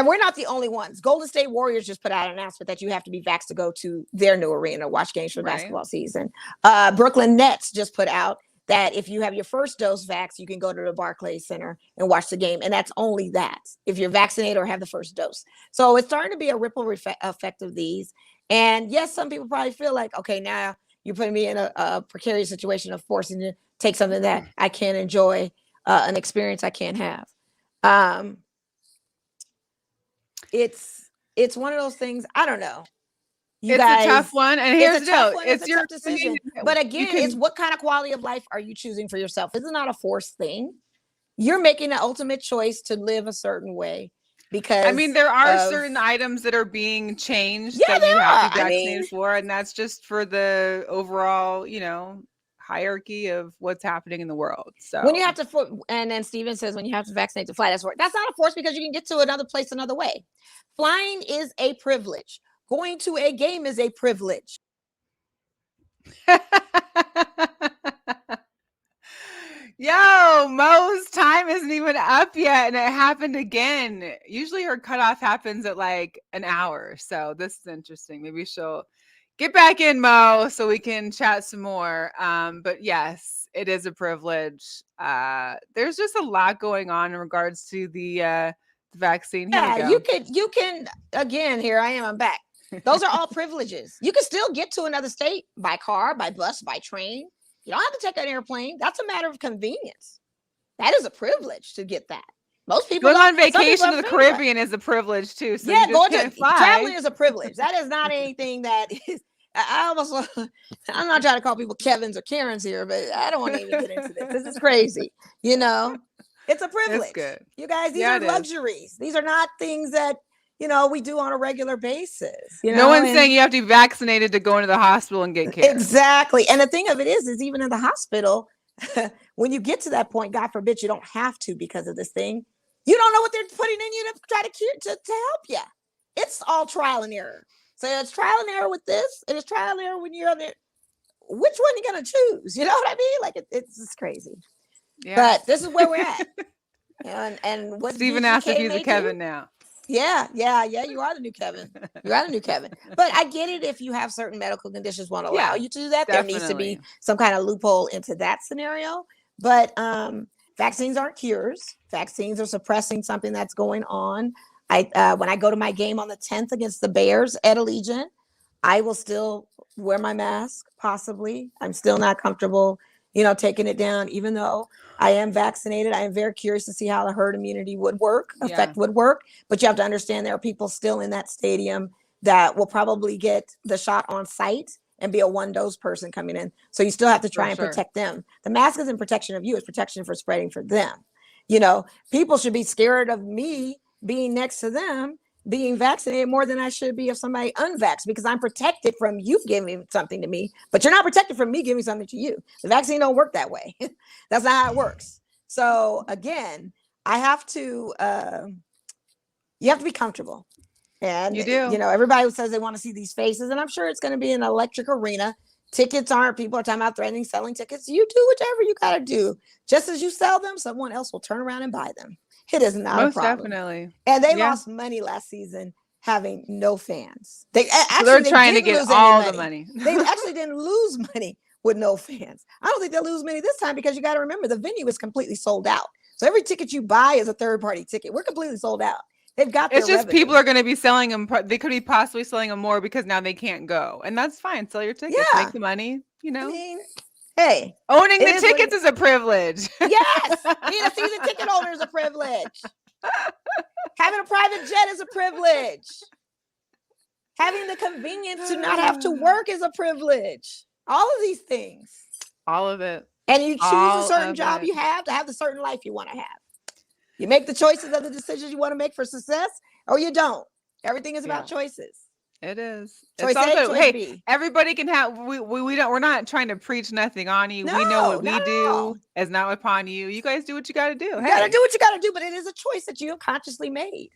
we're not the only ones. Golden State Warriors just put out an announcement that you have to be vaxxed to go to their new arena, watch games for basketball season. Brooklyn Nets just put out that if you have your first dose vax, you can go to the Barclays Center and watch the game. And that's only that, if you're vaccinated or have the first dose. So it's starting to be a ripple effect of these. And yes, some people probably feel like, okay, now you're putting me in a precarious situation of forcing to take something that I can't enjoy, an experience I can't have. It's one of those things. I don't know. It's a tough one, and here's the deal: it's your decision. But again, it's what kind of quality of life are you choosing for yourself? It's not a forced thing. you're making the ultimate choice to live a certain way because I mean, there are certain items that are being changed Yeah, that you there have to are. be I vaccinated mean- for, and that's just for the overall, hierarchy of what's happening in the world. So when you have to, and then Steven says when you have to vaccinate to fly, that's not a force because you can get to another place another way. Flying is a privilege. Going to a game is a privilege. Yo, Mo's time isn't even up yet, and it happened again. Usually her cutoff happens at like an hour. So this is interesting. Maybe she'll get back in, Mo, so we can chat some more. But yes, it is a privilege. There's just a lot going on in regards to the vaccine. Here we Yeah, go. you can again, here I am, I'm back. Those are all privileges. You can still get to another state by car, by bus, by train. You don't have to take an airplane. That's a matter of convenience. That is a privilege to get that. Most people Going on some people vacation to don't the think about it. Caribbean is a privilege too. So Yeah, you just can't fly. traveling is a privilege. That is not anything that is. I'm not trying to call people Kevins or Karens here, but I don't want to even get into this. This is crazy. It's a privilege. It's good. You guys, these Yeah, are it is. luxuries. These are not things that we do on a regular basis. No one's saying you have to be vaccinated to go into the hospital and get care. Exactly. And the thing of it is even in the hospital, when you get to that point, God forbid you don't have to because of this thing, you don't know what they're putting in you to try to cure to help you. It's all trial and error. So it's trial and error with this, and it's trial and error when you're on there. Which one are you gonna choose? You know what I mean? Like it's just crazy. Yeah. But this is where we're at. And what Steven BGK asked if he's a may Kevin do- now. Yeah. You are the new Kevin. You are the new Kevin. But I get it if you have certain medical conditions won't allow Yeah, you to do that. There needs to definitely. be some kind of loophole into that scenario. But vaccines aren't cures. Vaccines are suppressing something that's going on. When I go to my game on the 10th against the Bears at Allegiant, I will still wear my mask, possibly. I'm still not comfortable, taking it down, even though I am vaccinated. I am very curious to see how the herd immunity would work. But you have to understand there are people still in that stadium that will probably get the shot on site and be a one-dose person coming in. So you still have to try and protect them. The mask isn't protection of you, it's protection for spreading for them. People should be scared of me being next to them being vaccinated more than I should be of somebody unvaxxed because I'm protected from you giving something to me, but you're not protected from me giving something to you. The vaccine don't work that way. That's not how it works. So again, I have to, you have to be comfortable. And You do. Everybody says they want to see these faces, and I'm sure it's going to be an electric arena. Tickets aren't, people are talking about threatening selling tickets. You do whatever you got to do. Just as you sell them, someone else will turn around and buy them. It is not Most a problem. definitely. And they Yeah. lost money last season having no fans. They They're trying to get all the money. They actually didn't lose money with no fans. I don't think they'll lose money this time because you got to remember the venue is completely sold out. So every ticket you buy is a third-party ticket. We're completely sold out. They've got It's their just revenue. people are going to be selling them. They could be possibly selling them more because now they can't go, and that's fine. Sell your tickets, Yeah. make the money. I mean, hey, Owning it the is what tickets is a privilege. yes, being a season ticket holder is a privilege. Having a private jet is a privilege. Having the convenience to not have to work is a privilege. All of these things. All of it. And you choose All a certain of job it. you have to have the certain life you want to have. You make the choices of the decisions you want to make for success, or you don't. Everything is about choices. It is. Choice It's all A, good. choice Hey, B. everybody can have. We don't. We're not trying to preach nothing on you. We know what we not at do all. is not upon you. You guys do what you got to do. You Hey. gotta do what you gotta do, but it is a choice that you have consciously made.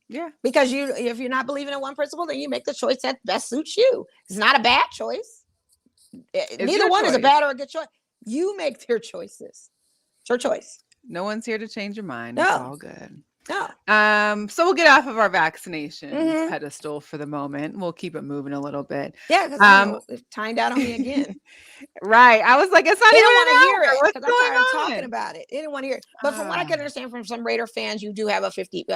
Yeah. Because if you're not believing in one principle, then you make the choice that best suits you. It's not a bad choice. Neither your one is a choice. bad or a good choice. You make their choices. It's your choice. No one's here to change your mind. It's No. all good. No. So we'll get off of our vaccination Mhm. pedestal for the moment. We'll keep it moving a little bit. Yeah, because it timed out on me again. Right. I was like, it's not They even don't want an to hear hour. it What's because I'm going tired of on? talking about it. They didn't want to hear it. But from what I can understand from some Raider fans, you do have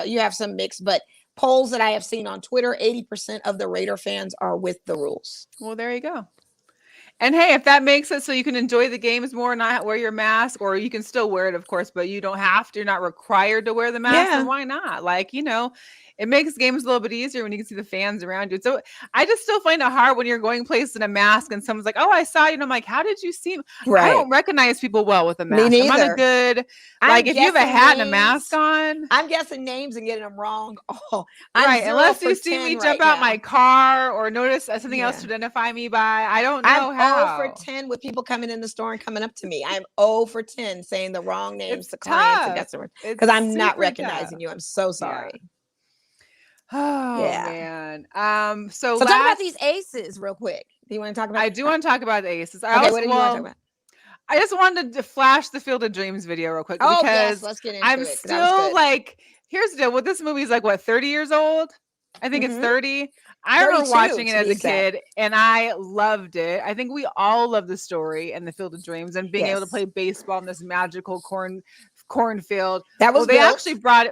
you have some mix, but polls that I have seen on Twitter, 80% of the Raider fans are with the rules. Well, there you go. And hey, if that makes it so you can enjoy the games more, not wear your mask, or you can still wear it, of course, but you don't have to, you're not required to wear the mask, Yeah. then why not? Like, it makes games a little bit easier when you can see the fans around you. So I just still find it hard when you're going places in a mask and someone's like, "Oh, I saw you," and I'm like, "How did you see me?" I don't recognize people well with a mask. Me I'm not a neither. good I'm like if you have a guessing hat and a names. mask on. I'm guessing names and getting them wrong. Oh, I'm Right, 0 unless for you see 10 me right jump out now. my car or notice something else Yeah. to identify me by. I don't know I'm how. 0 for 10 with people coming in the store and coming up to me. I'm 0 for 10 saying the wrong names It's to clients and tough. customers It's because I'm not super recognizing tough. you. I'm so Yeah. sorry. Oh Yeah. man. So talk about these aces real quick. Do you want to talk about? I do want to talk about the aces. Okay, what do you want to talk about? I just wanted to flash the Field of Dreams video real quick Oh because yes, let's get into I'm it. That was still good. like, here's the deal. Well, this movie's like what, 30 years old? I think it's Mhm. 30. I remember 32 watching it to as be a exact. kid and I loved it. I think we all love the story and the Field of Dreams and being able to Yes. play baseball in this magical cornfield. That was Well, they built. actually brought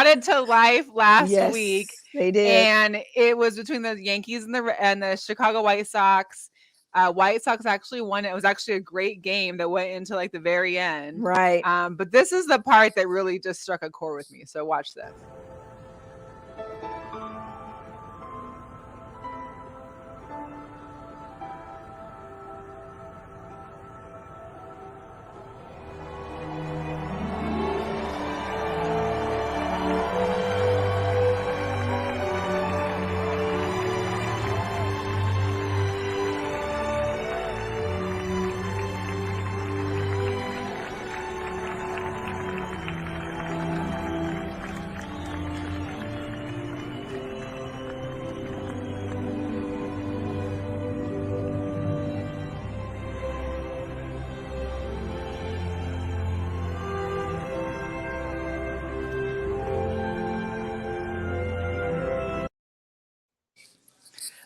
it to life last Yes, week. they did. And it was between the Yankees and the Chicago White Sox. White Sox actually won. It was actually a great game that went into like the very end. Right. But this is the part that really just struck a chord with me. So watch this.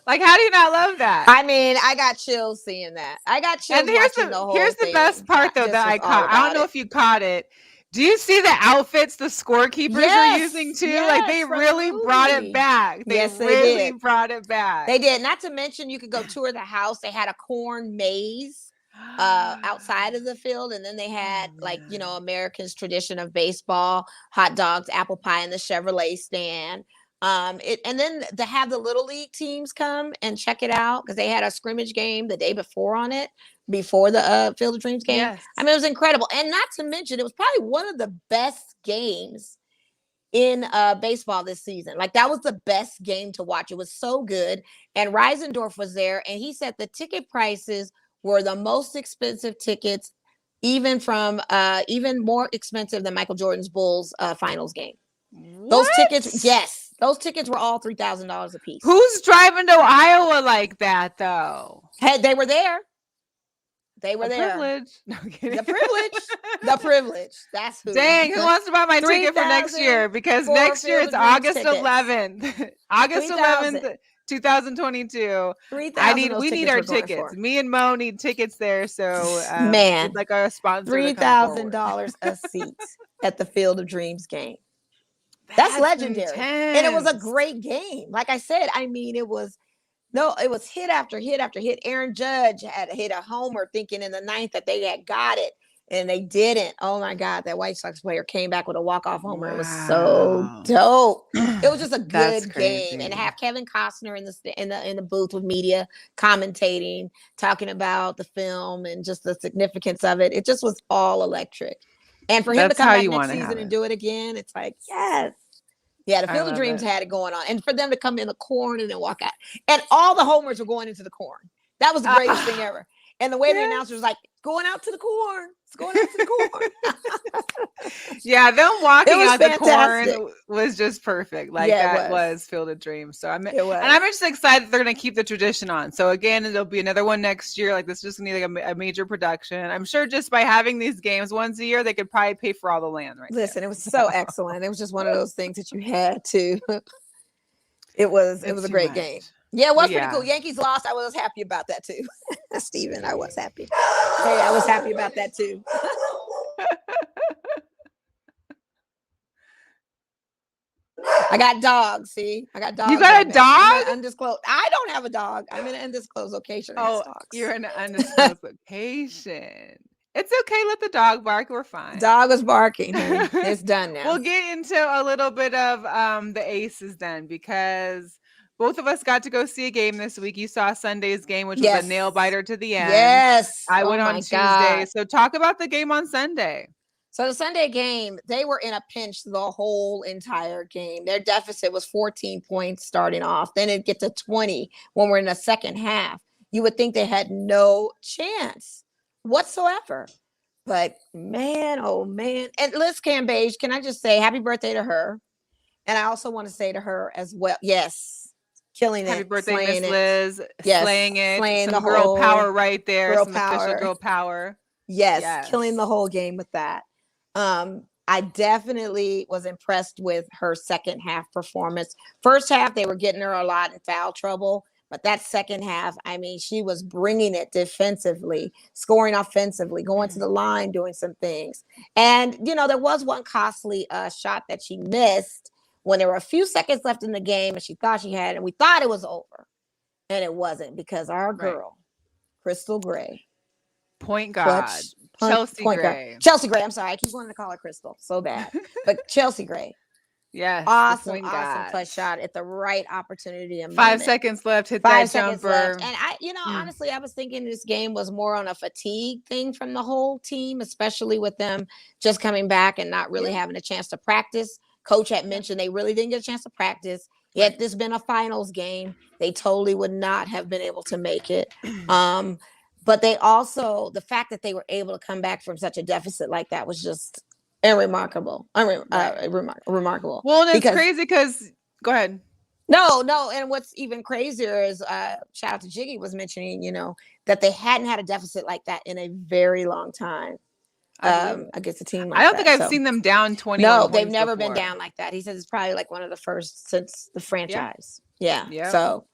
Like, how do you not love that? I mean, I got chills seeing that. I got chills And here's watching the whole here's the thing. best part though that I caught. I don't know if you caught it. Do you see the outfits the scorekeepers are using too? Like they really brought it back. They really brought it back. They did. Not to mention, you could go tour the house. They had a corn maze outside of the field, and then they had Americans' tradition of baseball, hot dogs, apple pie, and the Chevrolet stand. And then to have the little league teams come and check it out because they had a scrimmage game the day before on it, before the Field of Dreams game. Yes. I mean, it was incredible. And not to mention, it was probably one of the best games in baseball this season. Like that was the best game to watch. It was so good. And Reisendorf was there, and he said the ticket prices were the most expensive tickets, even more expensive than Michael Jordan's Bulls finals game. What? Those tickets, yes. Those tickets were all $3,000 a piece. Who's driving to Iowa like that, though? Hey, they were there. They were there. Privilege. No, I'm kidding. The privilege. The privilege. That's who. Dang, who wants to buy my ticket for next year? Because next year it's August 11th. August 11th, 2022. We need our tickets. Me and Mo need tickets there. So man, like our sponsor. $3,000 a seat at the Field of Dreams game. That's legendary. Intense. And it was a great game. Like I said, I mean, it was hit after hit after hit. Aaron Judge had hit a homer thinking in the ninth that they had got it, and they didn't. Oh my God, that White Sox player came back with a walk-off homer. Wow. It was so dope. It was just a good game. And to have Kevin Costner in the booth with media commentating, talking about the film and just the significance of it. It just was all electric. And for him to come back next season and do it again, it's like, yes. Yeah, the Field of Dreams had it going on. And for them to come in the corn and then walk out. And all the homers were going into the corn. That was the greatest thing ever. And the way the announcer was like, going out to the corn. It's going out to the corn. Yeah, them walking out fantastic. The corn was just perfect. Like that was Field of Dreams. So I'm just excited they're gonna keep the tradition on. So again, there'll be another one next year. Like this just need like a major production. I'm sure just by having these games once a year, they could probably pay for all the land right Listen, it was so excellent. It was just one of those things that you had to. It was a great game. Yeah, it was pretty cool. Yankees lost. I was happy about that too. Steven, I was happy. Hey, I was happy about that too. I got dogs. See, I got dogs. You got a dog? Undisclosed. I don't have a dog. I'm in an undisclosed location. Oh, you're in an undisclosed location. It's okay. Let the dog bark. We're fine. Dog was barking. It's done now. We'll get into a little bit of the Aces then, because both of us got to go see a game this week. You saw Sunday's game, which was a nail biter to the end. Yes. I went on Tuesday. God. So talk about the game on Sunday. So the Sunday game, they were in a pinch the whole entire game. Their deficit was 14 points starting off. Then it gets to 20 when we're in the second half. You would think they had no chance whatsoever. But man, oh man. And Liz Cambage, can I just say happy birthday to her? And I also want to say to her as well, yes, killing it. Happy birthday, Miss Liz. Yes, slaying it. slaying Some the girl whole power right there. girl Some power. official girl power. Yes, killing the whole game with that. I definitely was impressed with her second half performance. First half, they were getting her a lot in foul trouble. But that second half, I mean, she was bringing it defensively, scoring offensively, going to the line, doing some things. And, you know, there was one costly shot that she missed when there were a few seconds left in the game and she thought she had it. And we thought it was over. And it wasn't, because our girl, Crystal Gray. Point guard. Chelsea Gray. Chelsea Gray. I'm sorry. I keep wanting to call her Crystal so bad. But Chelsea Gray. Yes. Awesome clutch shot at the right opportunity. And 5 seconds left. Hit 5 that seconds jumper. left. And honestly, I was thinking this game was more on a fatigue thing from the whole team, especially with them just coming back and not really having a chance to practice. Coach had mentioned they really didn't get a chance to practice. Yet this been a finals game, they totally would not have been able to make it. But they also, the fact that they were able to come back from such a deficit like that was just remarkable. Remarkable. Well, and it's crazy because, go ahead. No. And what's even crazier is, shout out to Jiggy was mentioning, that they hadn't had a deficit like that in a very long time against a team like that. I don't think I've seen them down 20. No, they've never been down like that. He says it's probably like one of the first since the franchise. Yeah. So.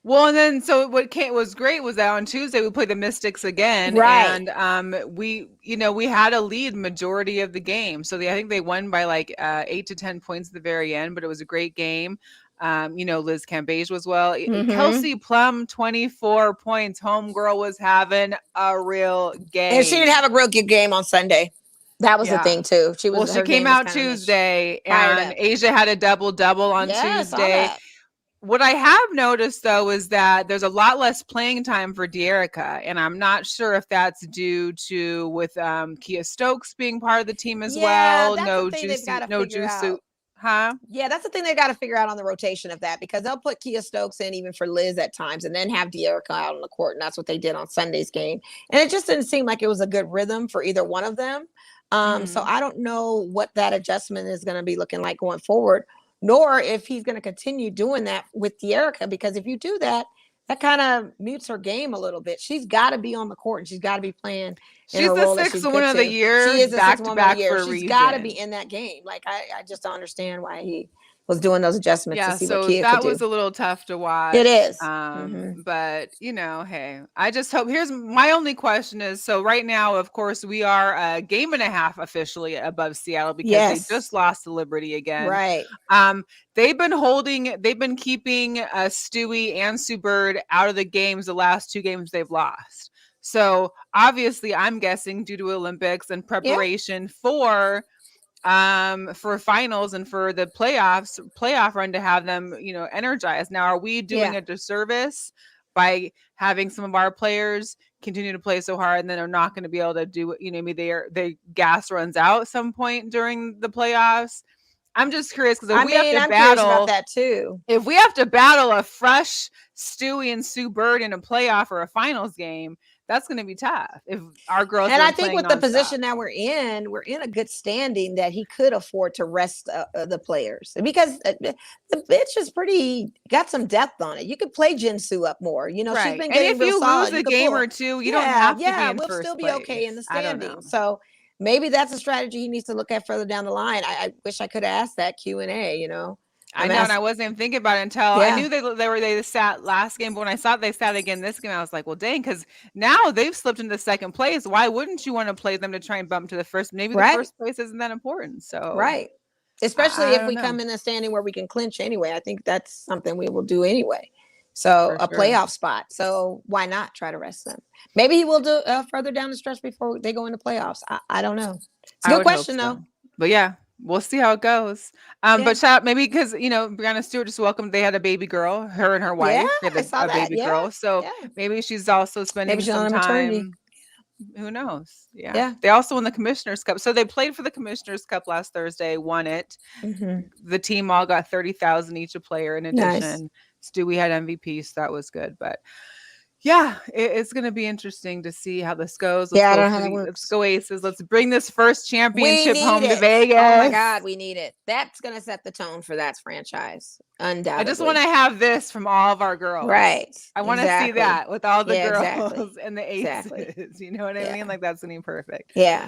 Well, and then what was great was that on Tuesday we played the Mystics again, right? And we had a lead majority of the game, so I think they won by like 8 to 10 points at the very end, but it was a great game. Liz Cambage was well. Kelsey Plum 24 points. Homegirl was having a real game, and she didn't have a real good game on Sunday. That was the thing too. She came out Tuesday, and Asia had a double on Tuesday. What I have noticed, though, is that there's a lot less playing time for De'Erica, and I'm not sure if that's due to with Kia Stokes being part of the team as well. No Juicy. Huh? Yeah, that's the thing they got to figure out on the rotation of that, because they'll put Kia Stokes in even for Liz at times and then have De'Erica out on the court, and that's what they did on Sunday's game. And it just didn't seem like it was a good rhythm for either one of them. So I don't know what that adjustment is going to be looking like going forward, nor if he's going to continue doing that with De'Erica, because if you do that, that kind of mutes her game a little bit. She's got to be on the court and she's got to be playing. She's the sixth woman of the year. She is the back sixth to back woman of the year. for a reason. She's got to be in that game. Like I just don't understand why he was doing those adjustments to see what Kia that could was do. a little tough to watch. It is. But hey, I just hope. Here's my only question is: so right now, of course, we are a game and a half officially above Seattle because they just lost to Liberty again. Right. They've been keeping Stewie and Sue Bird out of the games the last 2 games they've lost. So obviously, I'm guessing due to Olympics and preparation for finals and for the playoff run to have them, energized. Now, are we doing a disservice by having some of our players continue to play so hard and then they're not going to be able to do, maybe their gas runs out at some point during the playoffs? I'm just curious because I'm curious about that too. If we have to battle a fresh Stewie and Sue Bird in a playoff or a finals game, that's going to be tough. If our girls and I think with the position that we're in a good standing that he could afford to rest the players, because the bitch is got some depth on it. You could play Jin Sue up more. She's been getting and if real you solid. lose a game or two, you don't have to be in we'll first still be place. okay in the standings. So maybe that's a strategy he needs to look at further down the line. I wish I could have asked that Q&A. I know, and I wasn't even thinking about it until I knew they sat last game. But when I saw they sat again this game, I was like, well, dang, because now they've slipped into second place. Why wouldn't you want to play them to try and bump to the first? Maybe the first place isn't that important. So especially if we come in a standing where we can clinch anyway. I think that's something we will do anyway. So For a sure. playoff spot. So why not try to rest them? Maybe he will do further down the stretch before they go into playoffs. I don't know. It's a I good would hope question so. though. But yeah, we'll see how it goes. Yeah. But shout out maybe because Brianna Stewart just welcomed. They had a baby girl, her and her wife. They I had saw a that. baby Yeah. girl. So Yeah. maybe she's also spending Maybe she's some on a maternity. time. Who knows? Yeah. Yeah. They also won the Commissioner's Cup. So they played for the Commissioner's Cup last Thursday, won it. Mhm. The team all got 30,000 each a player in Nice. addition. Stewie had MVP, so that was good. But yeah, it's going to be interesting to see how this goes. Let's Yeah, I go don't know how for that the, works. let's go Aces. Let's bring this first We championship need home to it. Vegas. Oh my God, we need it. That's gonna set the tone for that franchise. Undoubtedly. I just want to have this from all of our girls. Right. I want to see Exactly. that with all the Yeah, girls exactly. and the Aces. Exactly. You know what I Yeah. mean? Like that's gonna be perfect. Yeah.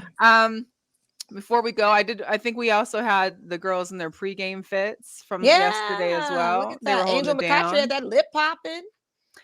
Before we go, I think we also had the girls in their pregame fits from yesterday as well. Look at They were that. holding Angel it McCaffrey down. had that lip popping.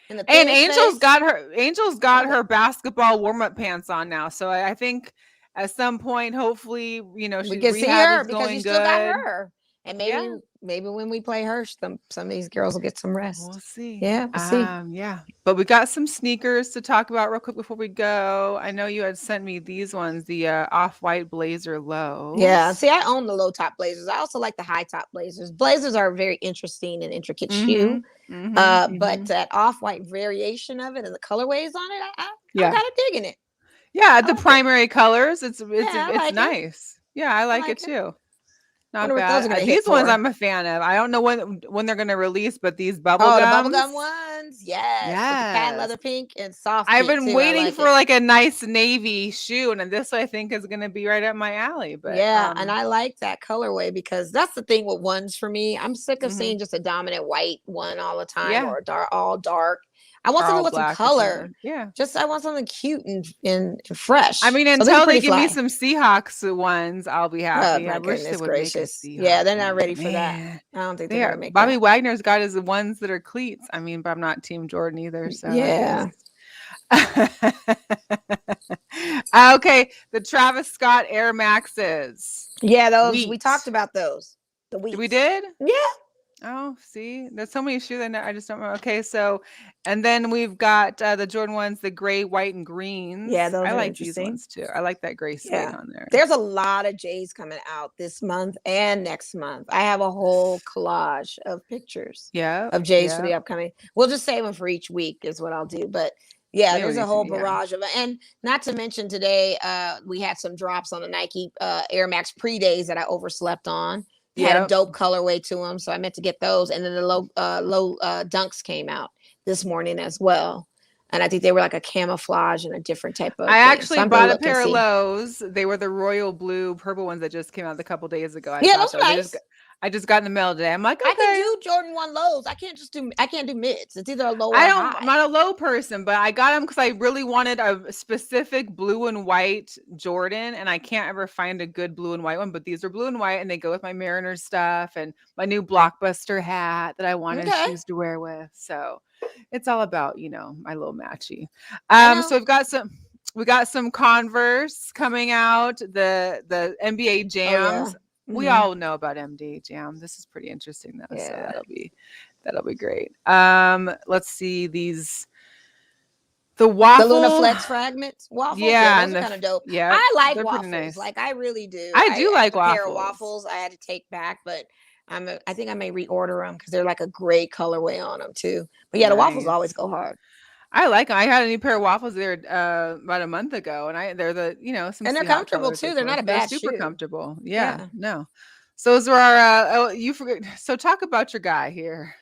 And Angel's got her basketball warm-up pants on now. So I think at some point, hopefully, we she can see rehab her is because going you good. still got her. And maybe Yeah. maybe when we play her, some of these girls will get some rest. We'll see. Yeah, we'll see. Yeah. But we got some sneakers to talk about real quick before we go. I know you had sent me these ones, the off-white blazer low. Yeah. See, I own the low top blazers. I also like the high top blazers. Blazers are a very interesting and intricate shoe. But that off-white variation of it and the colorways on it, I'm kind of digging it. Yeah, the primary colors. It's like nice. Yeah, I like it too. Not bad. These ones I'm a fan of. I don't know when they're gonna release, but these bubble gums. The bubblegum ones. Yes. With the patent leather pink and soft. I've been pink waiting for like a nice navy shoe, and this I think is gonna be right up my alley. But yeah, and I like that colorway because that's the thing with ones for me. I'm sick of seeing just a dominant white one all the time or all dark. I want something with some color. Yeah. I want something cute and fresh. I mean, until they give me some Seahawks ones, I'll be happy. Oh, I wish they would gracious. make a Seahawks. Yeah, they're not ready for that. I don't think they're gonna make Bobby that. Wagner's got his ones that are cleats. I mean, but I'm not Team Jordan either. So yeah. Okay, the Travis Scott Air Maxes. Yeah, those we talked about those. The week we did. Yeah. Oh, see, there's so many shoes I just don't remember. Okay, so, and then we've got the Jordan ones, the gray, white, and greens. Yeah, those I are like interesting. these ones too. I like that gray suede on there. There's a lot of J's coming out this month and next month. I have a whole collage of pictures. Of J's for the upcoming. We'll just save them for each week is what I'll do. But yeah, there's a whole barrage of it. And not to mention today, we had some drops on the Nike Air Max pre-days that I overslept on. Had a dope colorway to them, so I meant to get those. And then the low dunks came out this morning as well, and I think they were like a camouflage and a different type of. I actually bought a pair of lows. They were the royal blue purple ones that just came out a couple days ago. Those are nice. I just got in the mail today. I'm like, okay. I can do Jordan 1 lows. I can't do mids. It's either a low or I'm high. not a low person, but I got them because I really wanted a specific blue and white Jordan, and I can't ever find a good blue and white one. But these are blue and white, and they go with my Mariners stuff and my new Blockbuster hat that I wanted shoes to wear with. So it's all about my little matchy. So we got some Converse coming out. The NBA jams. Oh, yeah. We all know about MD Jam. This is pretty interesting though. Yeah. So that'll be great. Let's see these. The waffle, the Luna Flex fragments, waffles. Yeah, those are kind of dope. Yeah, I like waffles. Nice. Like I really do. I do like waffles. A pair of waffles I had to take back, but I think I may reorder them because they're like a gray colorway on them too. But yeah, the waffles always go hard. I like them. I had a new pair of waffles there about a month ago, and they're some and they're comfortable too. They're not a bad super shoe. Comfortable. Yeah, no. So those are our. You forget. So talk about your guy here.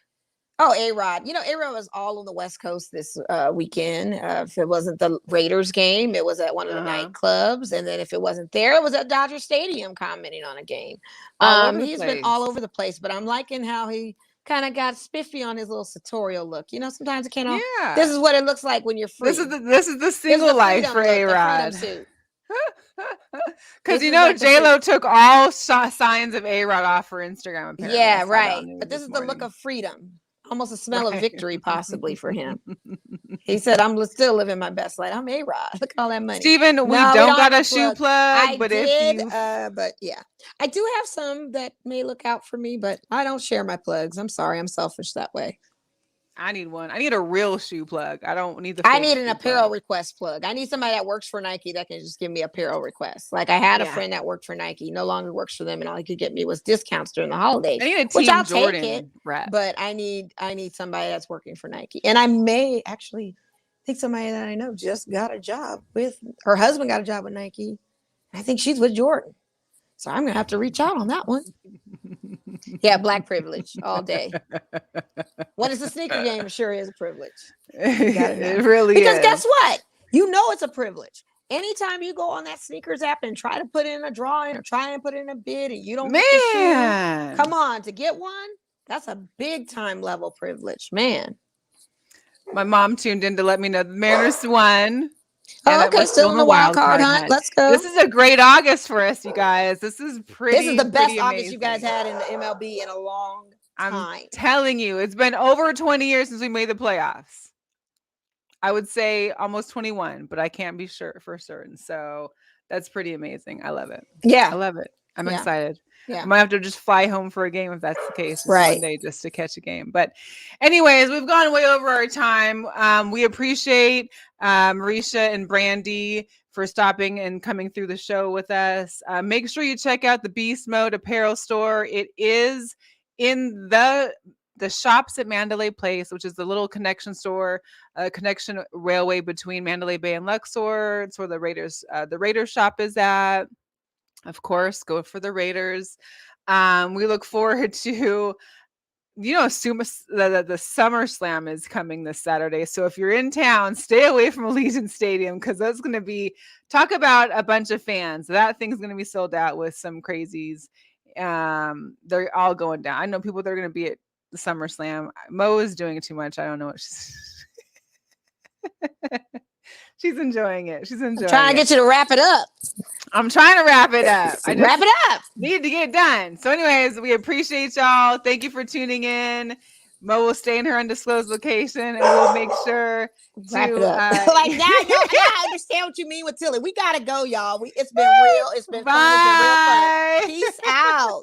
Oh, A-Rod. A-Rod was all on the West Coast this weekend. If it wasn't the Raiders game, it was at one of the nightclubs, and then if it wasn't there, it was at Dodger Stadium commenting on a game. He's been all over the place, but I'm liking how he kind of got spiffy on his little sartorial look. Sometimes it can't. Yeah. This is what it looks like when you're free. This is the single life for A-Rod. Because J-Lo took all signs of A-Rod off her Instagram. Apparently. Yeah, right. But this is the look of freedom. Almost a smell of victory, possibly for him. He said, "I'm still living my best life. I'm A-Rod. Look at all that money." Steven, we don't got a shoe plug, but but yeah, I do have some that may look out for me, but I don't share my plugs. I'm sorry, I'm selfish that way. I need one. I need a real shoe plug. I don't need the I fake need an shoe apparel plug. request plug. I need somebody that works for Nike that can just give me apparel requests. Like I had a Yeah. friend that worked for Nike, no longer works for them, and all he could get me was discounts during the holidays. I need a Which Team I'll take it, Jordan rep. but I need somebody that's working for Nike. And I may actually think somebody that I know just got a job with her husband got a job with Nike. I think she's with Jordan. So I'm gonna have to reach out on that one. Yeah, black privilege all day. When it's a sneaker game, it sure is a privilege. It really because is. guess what? You know it's a privilege. Anytime you go on that sneakers app and try to put in a drawing or try and put in a bid and you don't get the shoe, come on, to get one, that's a big time level privilege, man. My mom tuned in to let me know the Mariners won. Oh, okay, still in the wild card hunt. Let's go. This is a great August for us, you guys. This is pretty. This is the best pretty August you guys amazing. had in the MLB in a long time. I'm telling you, it's been over 20 years since we made the playoffs. I would say almost 21, but I can't be sure for certain. So that's pretty amazing. I love it. Yeah. I love it. I'm Yeah. excited. Yeah. I might have to just fly home for a game if that's the case. Right. One day just to catch a game. But anyways, we've gone way over our time. We appreciate Marreesha and Brandee for stopping and coming through the show with us. Make sure you check out the Beast Mode Apparel Store. It is in the shops at Mandalay Place, which is the little connection store, connection railway between Mandalay Bay and Luxor. It's where the Raiders shop is at. Of course, go for the Raiders. We look forward to, the Summer Slam is coming this Saturday. So if you're in town, stay away from Allegiant Stadium because that's going to be, talk about a bunch of fans. That thing's going to be sold out with some crazies. They're all going down. I know people that are going to be at the Summer Slam. Mo is doing it too much. I don't know what she's enjoying it. She's enjoying it. Trying to get you to wrap it up. I'm trying to wrap it up. Wrap it up. Need to get it done. So anyways, we appreciate y'all. Thank you for tuning in. Mo will stay in her undisclosed location and we'll make sure to wrap it up. Like now I understand what you mean with Tilly. We gotta go, y'all. It's been real. It's been fun. It's been real fun. Peace out.